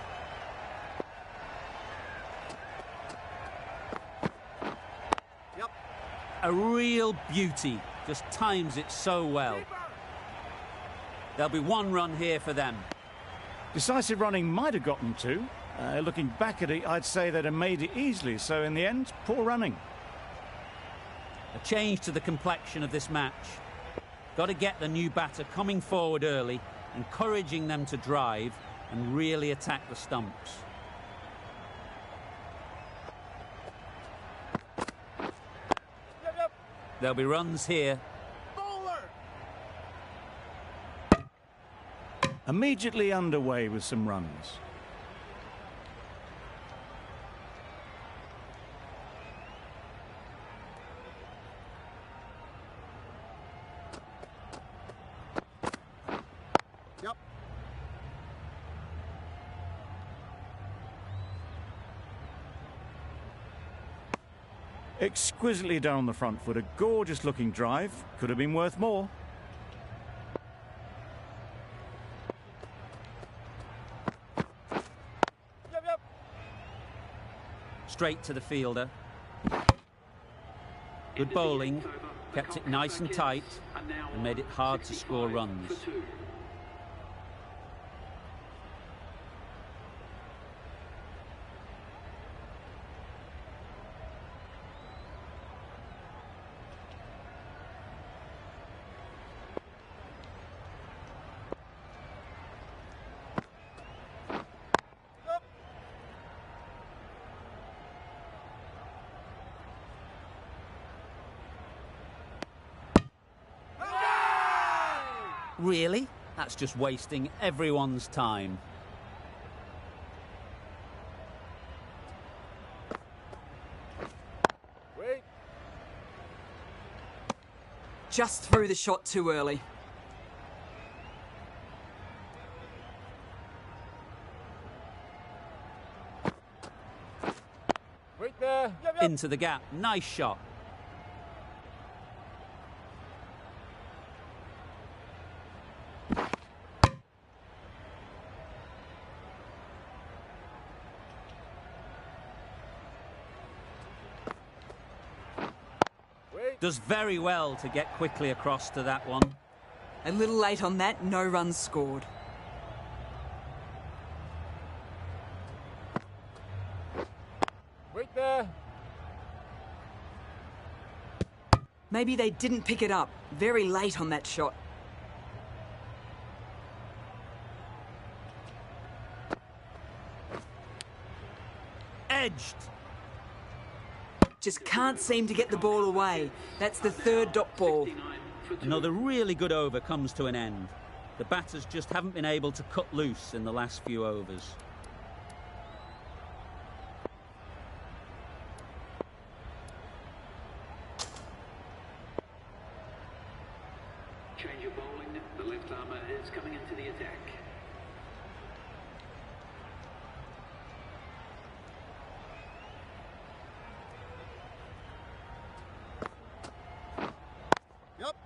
Yep. A real beauty. Just times it so well. There'll be one run here for them. Decisive running might have gotten two. Looking back at it, I'd say they'd have made it easily, so in the end, poor running. A change to the complexion of this match. Got to get the new batter coming forward early, encouraging them to drive and really attack the stumps. Yep. There'll be runs here. Bowler. Immediately underway with some runs. Yep. Exquisitely done on the front foot. A gorgeous looking drive. Could have been worth more. Yep. Straight to the fielder. Good bowling. Kept it nice and tight and made it hard to score runs. Really? That's just wasting everyone's time. Wait. Just threw the shot too early. Wait there. Yep. Into the gap. Nice shot. Wait. Does very well to get quickly across to that one. A little late on that, no runs scored. Wait there. Maybe they didn't pick it up. Very late on that shot. Edged. Just can't seem to get the ball away. That's the third dot ball. Another really good over comes to an end. The batters just haven't been able to cut loose in the last few overs. Change of bowling. The left armour is coming into the attack. Yep.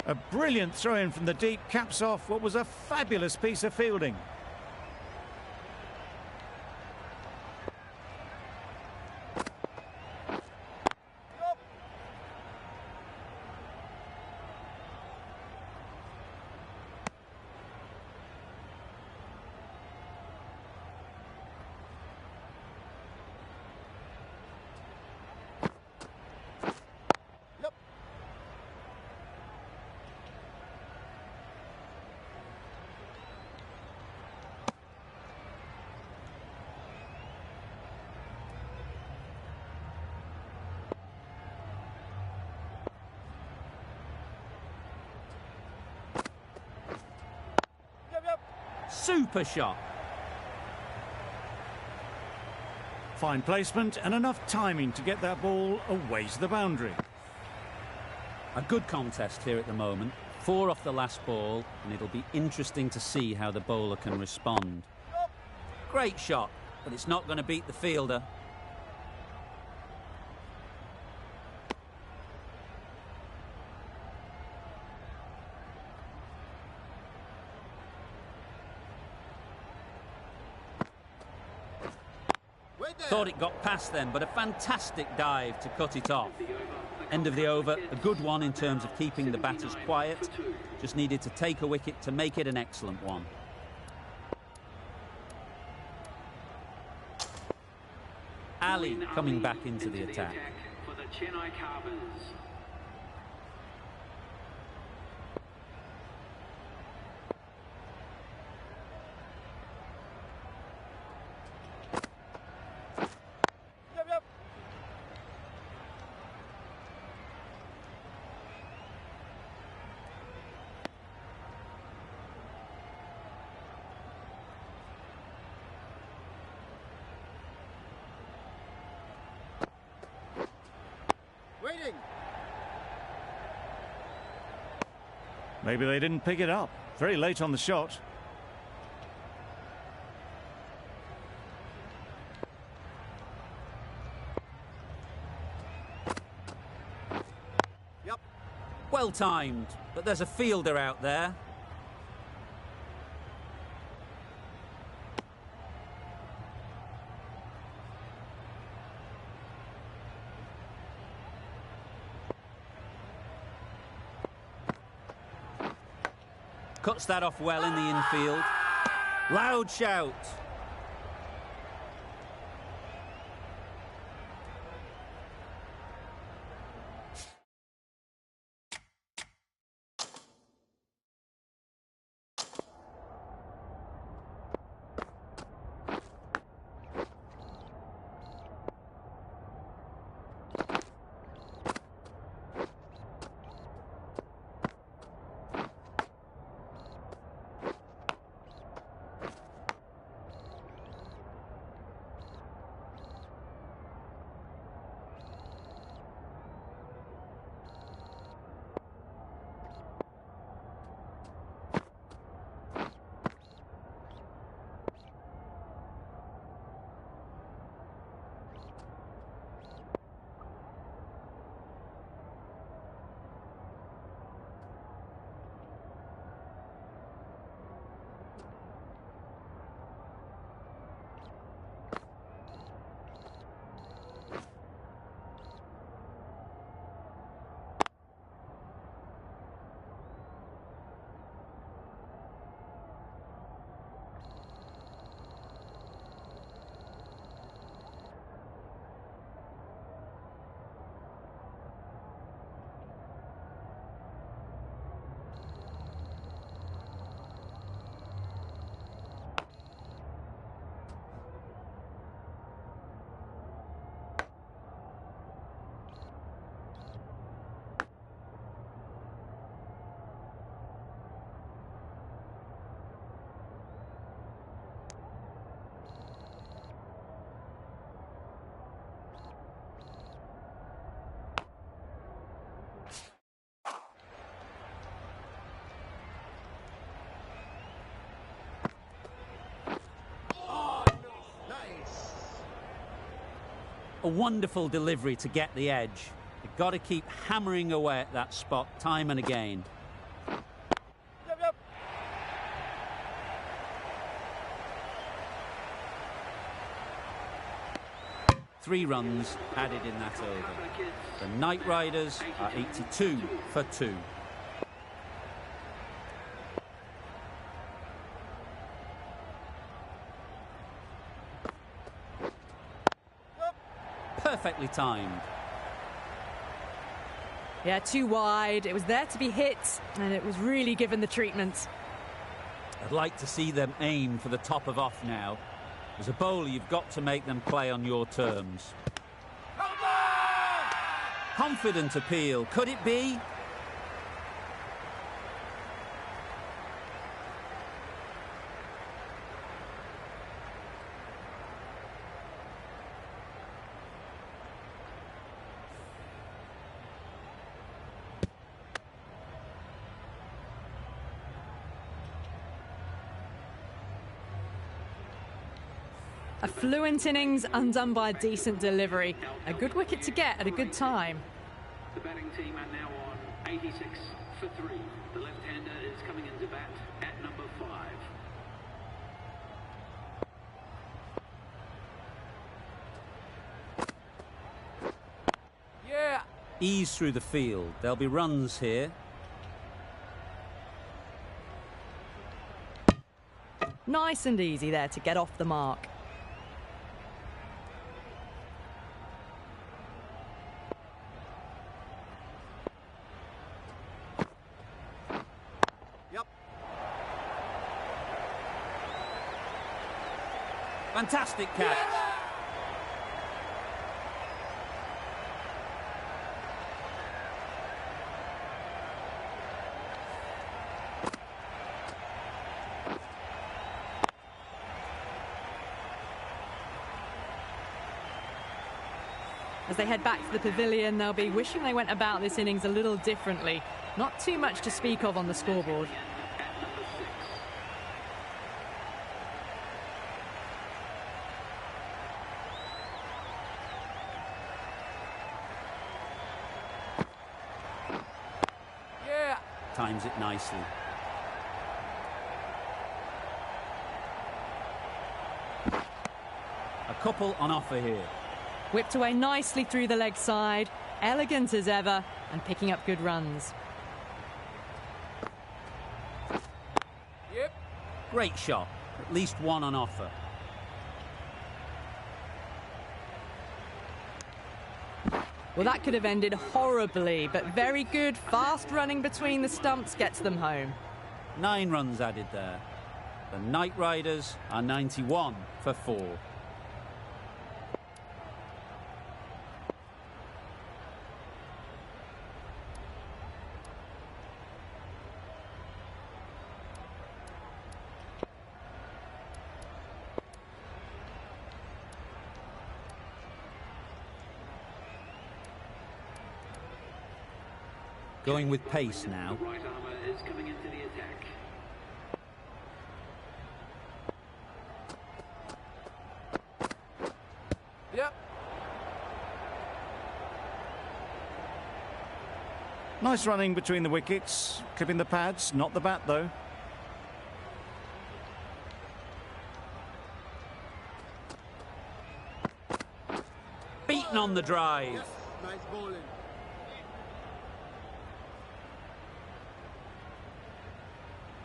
A brilliant throw-in from the deep caps off what was a fabulous piece of fielding. Yep. Yep. Super shot. Fine placement and enough timing to get that ball away to the boundary. A good contest here at the moment. 4 off the last ball, and it'll be interesting to see how the bowler can respond. Great shot, but it's not going to beat the fielder. Thought it got past them, but a fantastic dive to cut it off. End of the over, a good one in terms of keeping the batters quiet. Just needed to take a wicket to make it an excellent one. Ali coming back into the attack. For the Chennai Carvers. Yep, yep. Waiting. Maybe they didn't pick it up. Very late on the shot. Yep. Well timed, but there's a fielder out there. Cuts that off well in the infield. Loud shout. A wonderful delivery to get the edge. You've got to keep hammering away at that spot time and again. Yep, yep. 3 runs added in that over. The Knight Riders are 82 for 2. Perfectly timed. Yeah, too wide. It was there to be hit, and it was really given the treatment. I'd like to see them aim for the top of off now. As a bowler, you've got to make them play on your terms. Confident appeal. Could it be? A fluent innings undone by a decent delivery. A good wicket to get at a good time. The batting team are now on 86 for 3. The left-hander is coming into bat at number 5. Yeah. Ease through the field. There'll be runs here. Nice and easy there to get off the mark. Yep. Fantastic catch. As they head back to the pavilion, they'll be wishing they went about this innings a little differently. Not too much to speak of on the scoreboard. Yeah. Times it nicely. A couple on offer here. Whipped away nicely through the leg side, elegant as ever, and picking up good runs. Yep. Great shot. At least one on offer. Well, that could have ended horribly, but very good, fast running between the stumps gets them home. 9 runs added there. The Knight Riders are 91 for 4. Going with pace now. The right armour is coming into the attack. Yep. Nice running between the wickets, clipping the pads, not the bat though. Beaten on the drive. Nice bowling.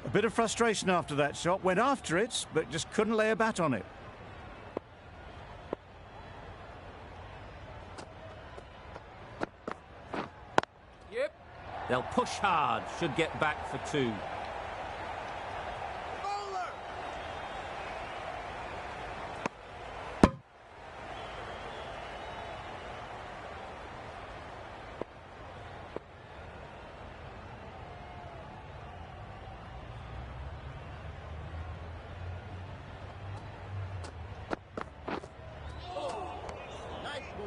A bit of frustration after that shot, went after it, but just couldn't lay a bat on it. Yep. They'll push hard, should get back for 2. Bowler.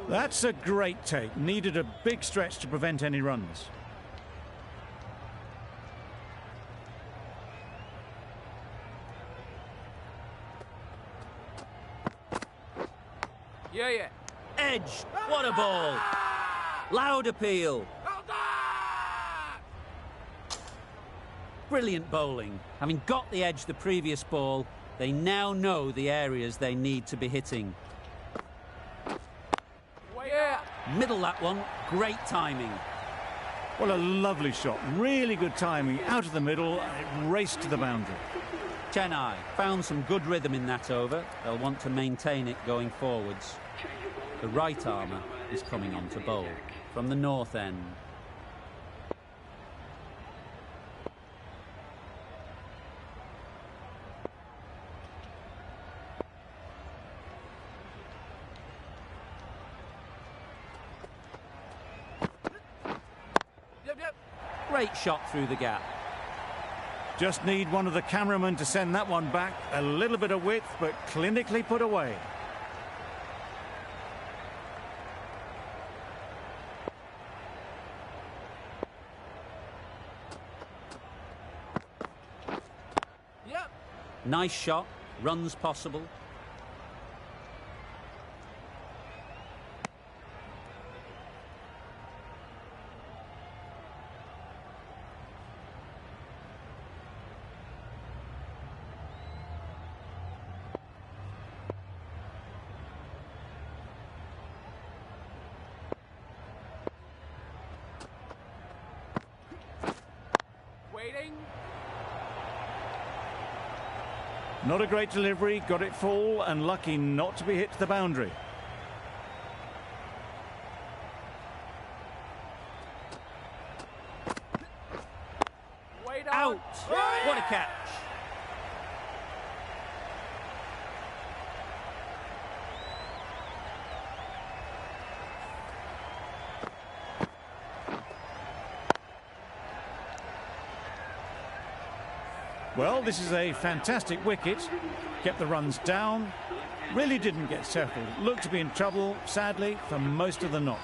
That's a great take. Needed a big stretch to prevent any runs. Yeah. Edge. What a ball. Loud appeal. Well done! Brilliant bowling. Having got the edge the previous ball, they now know the areas they need to be hitting. Yeah. Middle that one. Great timing. What a lovely shot. Really good timing. Out of the middle, and it raced to the boundary. Chennai found some good rhythm in that over. They'll want to maintain it going forwards. The right armour is coming on to bowl from the north end. Yep. Great shot through the gap. Just need one of the cameramen to send that one back. A little bit of width, but clinically put away. Yep. Nice shot. Runs possible. Waiting. Not a great delivery, got it full and lucky not to be hit to the boundary. Wait Out! on. What a catch! Well, this is a fantastic wicket. Kept the runs down. Really didn't get settled. Looked to be in trouble, sadly, for most of the knock.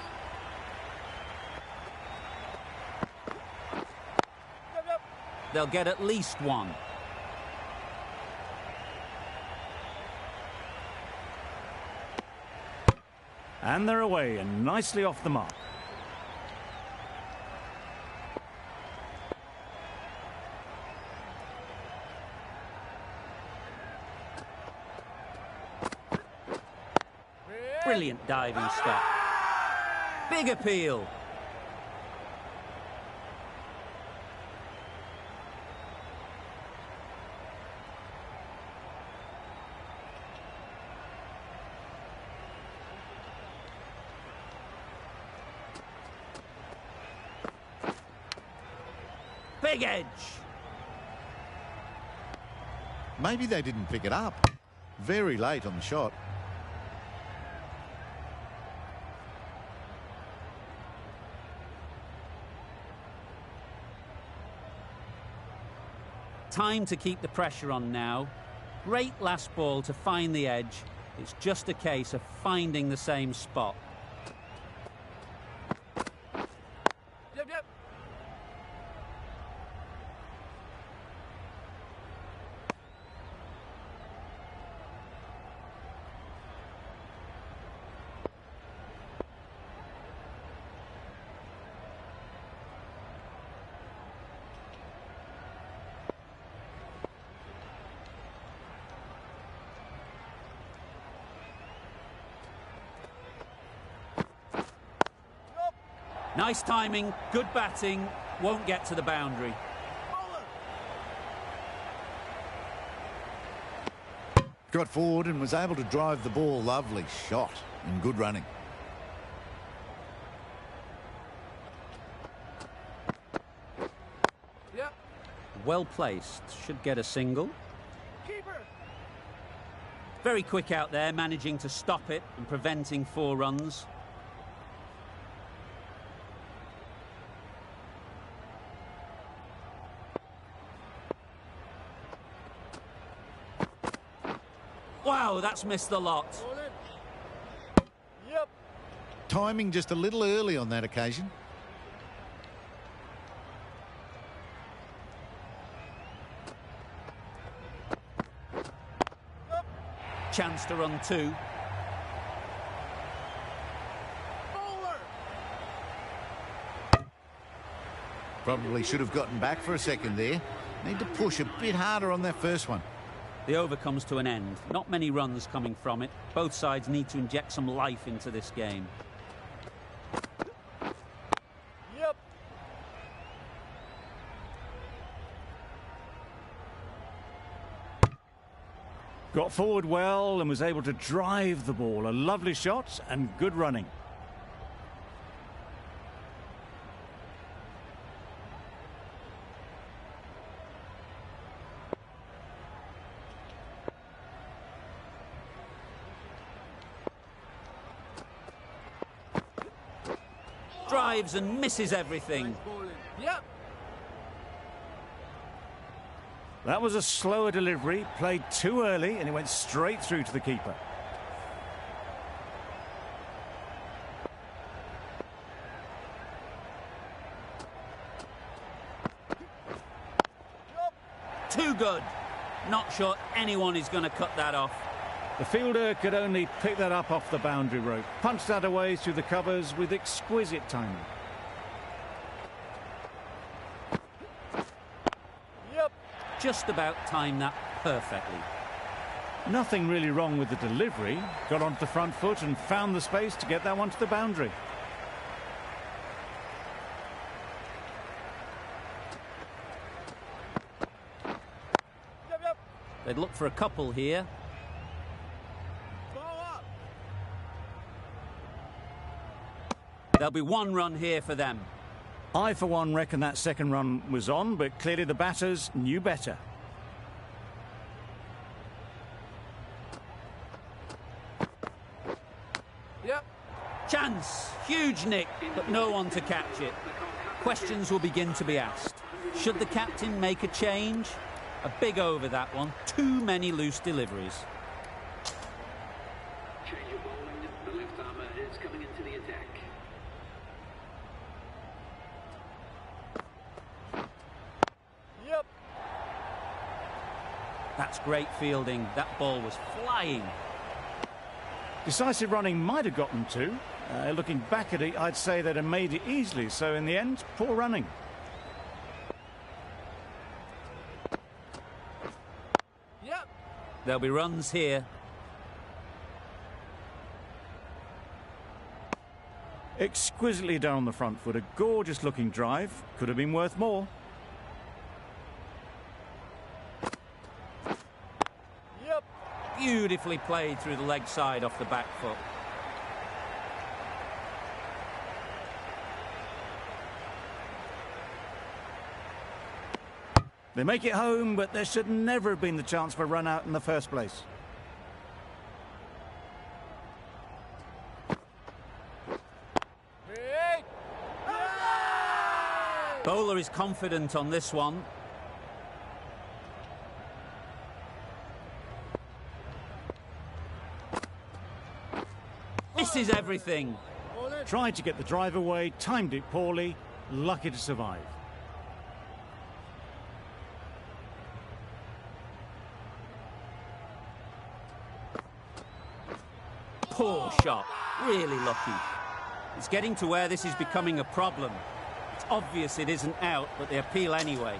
They'll get at least one. And they're away and nicely off the mark. Brilliant diving stop. Big appeal. Big edge. Maybe they didn't pick it up. Very late on the shot. Time to keep the pressure on now. Great last ball to find the edge. It's just a case of finding the same spot. Yep, yep. Nice timing, good batting, won't get to the boundary. Got forward and was able to drive the ball. Lovely shot and good running. Yep. Well placed, should get a single. Keeper. Very quick out there, managing to stop it and preventing 4 runs. Wow, that's missed the lot. Yep. Timing just a little early on that occasion. Chance to run 2. Bowler. Probably should have gotten back for a second there. Need to push a bit harder on that first one. The over comes to an end. Not many runs coming from it. Both sides need to inject some life into this game. Yep. Got forward well and was able to drive the ball. A lovely shot and good running. Drives and misses everything. Bowling. Yep. That was a slower delivery, played too early, and it went straight through to the keeper. Too good. Not sure anyone is going to cut that off. The fielder could only pick that up off the boundary rope. Punched that away through the covers with exquisite timing. Yep. Just about timed that perfectly. Nothing really wrong with the delivery. Got onto the front foot and found the space to get that one to the boundary. They'd look for a couple here. Ball up. There'll be one run here for them. I, for one, reckon that second run was on, but clearly the batters knew better. Yep. Chance! Huge nick, but no one to catch it. Questions will begin to be asked. Should the captain make a change? A big over, that one. Too many loose deliveries. Change of bowling. The left armour is coming into the attack. Yep. That's great fielding. That ball was flying. Decisive running might have gotten two. Looking back at it, I'd say they'd have made it easily. So in the end, poor running. Yep. There'll be runs here. Exquisitely down the front foot. A gorgeous looking drive. Could have been worth more. Yep. Beautifully played through the leg side off the back foot. They make it home, but there should never have been the chance for a run out in the first place. Big. Bowler is confident on this one. Misses everything. Tried to get the drive away, timed it poorly, lucky to survive. Poor shot. Really lucky. It's getting to where this is becoming a problem. It's obvious it isn't out, but they appeal anyway.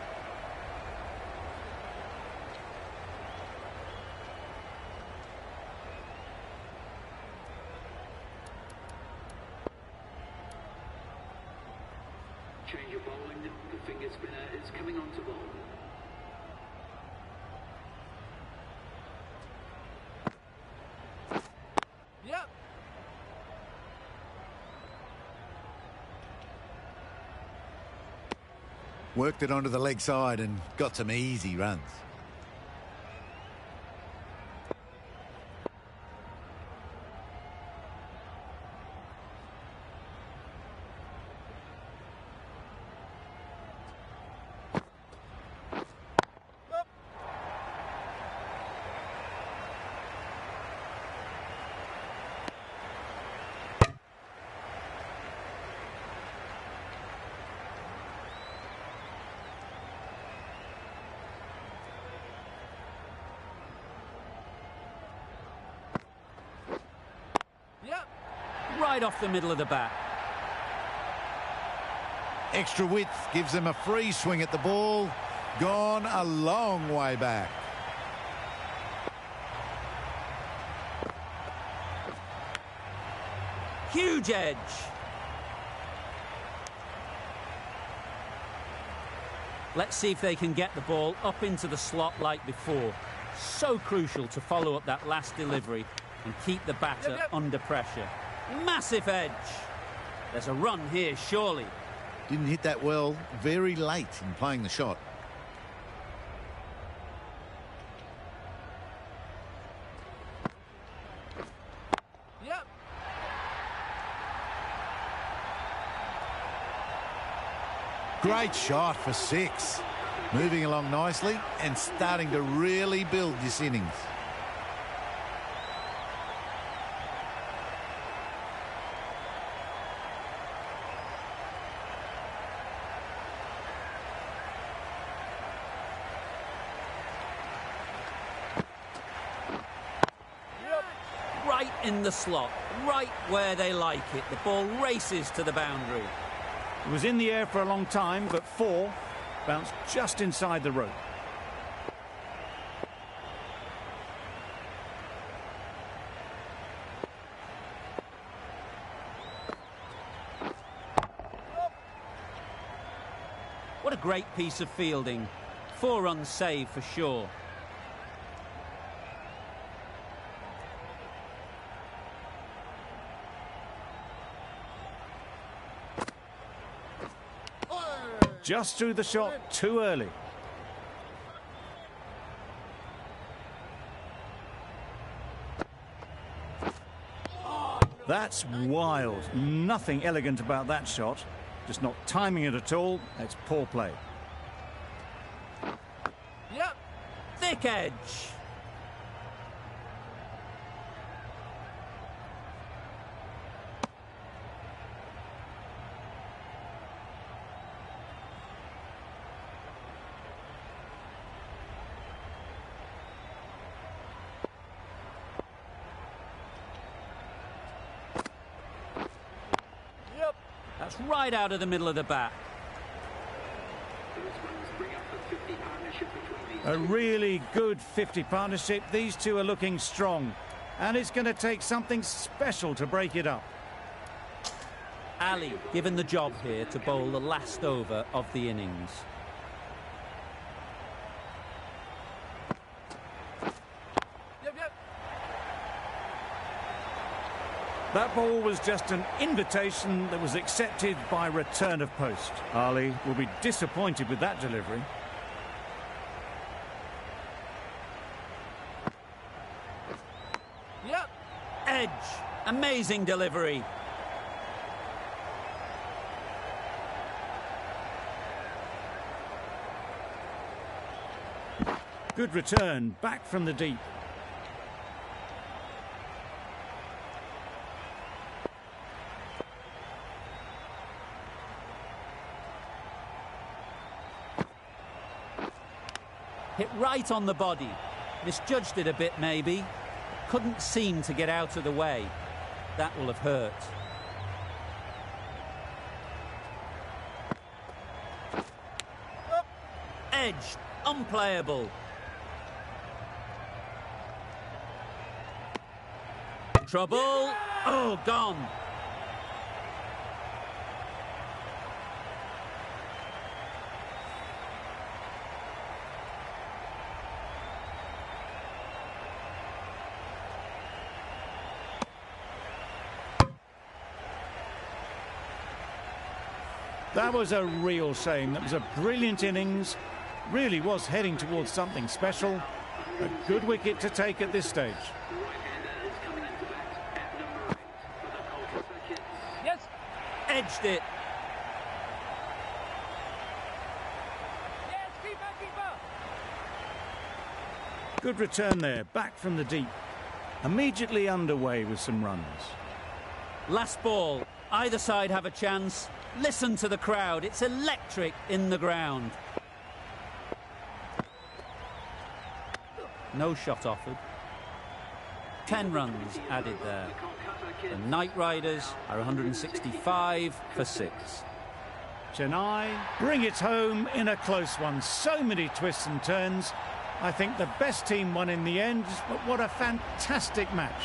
Change of bowling. The finger spinner is coming on to bowl. Yep. Worked it onto the leg side and got some easy runs. Yep. Right off the middle of the bat. Extra width gives them a free swing at the ball. Gone a long way back. Huge edge. Let's see if they can get the ball up into the slot like before. So crucial to follow up that last delivery and keep the batter under pressure. Massive edge. There's a run here, surely. Didn't hit that well. Very late in playing the shot. Yep. Great shot for six. Moving along nicely and starting to really build this innings. Right in the slot, right where they like it. The ball races to the boundary. It was in the air for a long time, but four bounced just inside the rope. What a great piece of fielding. 4 runs saved for sure. just threw the shot too early. That's wild. Nothing elegant about that shot. Just not timing it at all. It's poor play. Yep. Thick edge. Yep. That's right out of the middle of the bat. Those runs bring up the 50 partnership between these A two. really good 50 partnership. These two are looking strong. And it's going to take something special to break it up. Ali given the job here to bowl the last over of the innings. Yep, yep. That ball was just an invitation that was accepted by return of post. Ali will be disappointed with that delivery. Yep. Edge. Amazing delivery. Good return, back from the deep. Hit right on the body. Misjudged it a bit, maybe. Couldn't seem to get out of the way. That will have hurt. Edge. Unplayable. Trouble. Oh, gone. That was a real shame. That was a brilliant innings. Really was heading towards something special. A good wicket to take at this stage. The right-hander is coming into bat at number 8 for the Kolkata Kits. Yes. Edged it. Yes, keeper, keeper. Good return there, back from the deep. Immediately underway with some runs. Last ball. Either side have a chance. Listen to the crowd. It's electric in the ground. No shot offered. 10 runs added there. The Knight Riders are 165 for 6. Chennai bring it home in a close one. So many twists and turns. I think the best team won in the end, but what a fantastic match.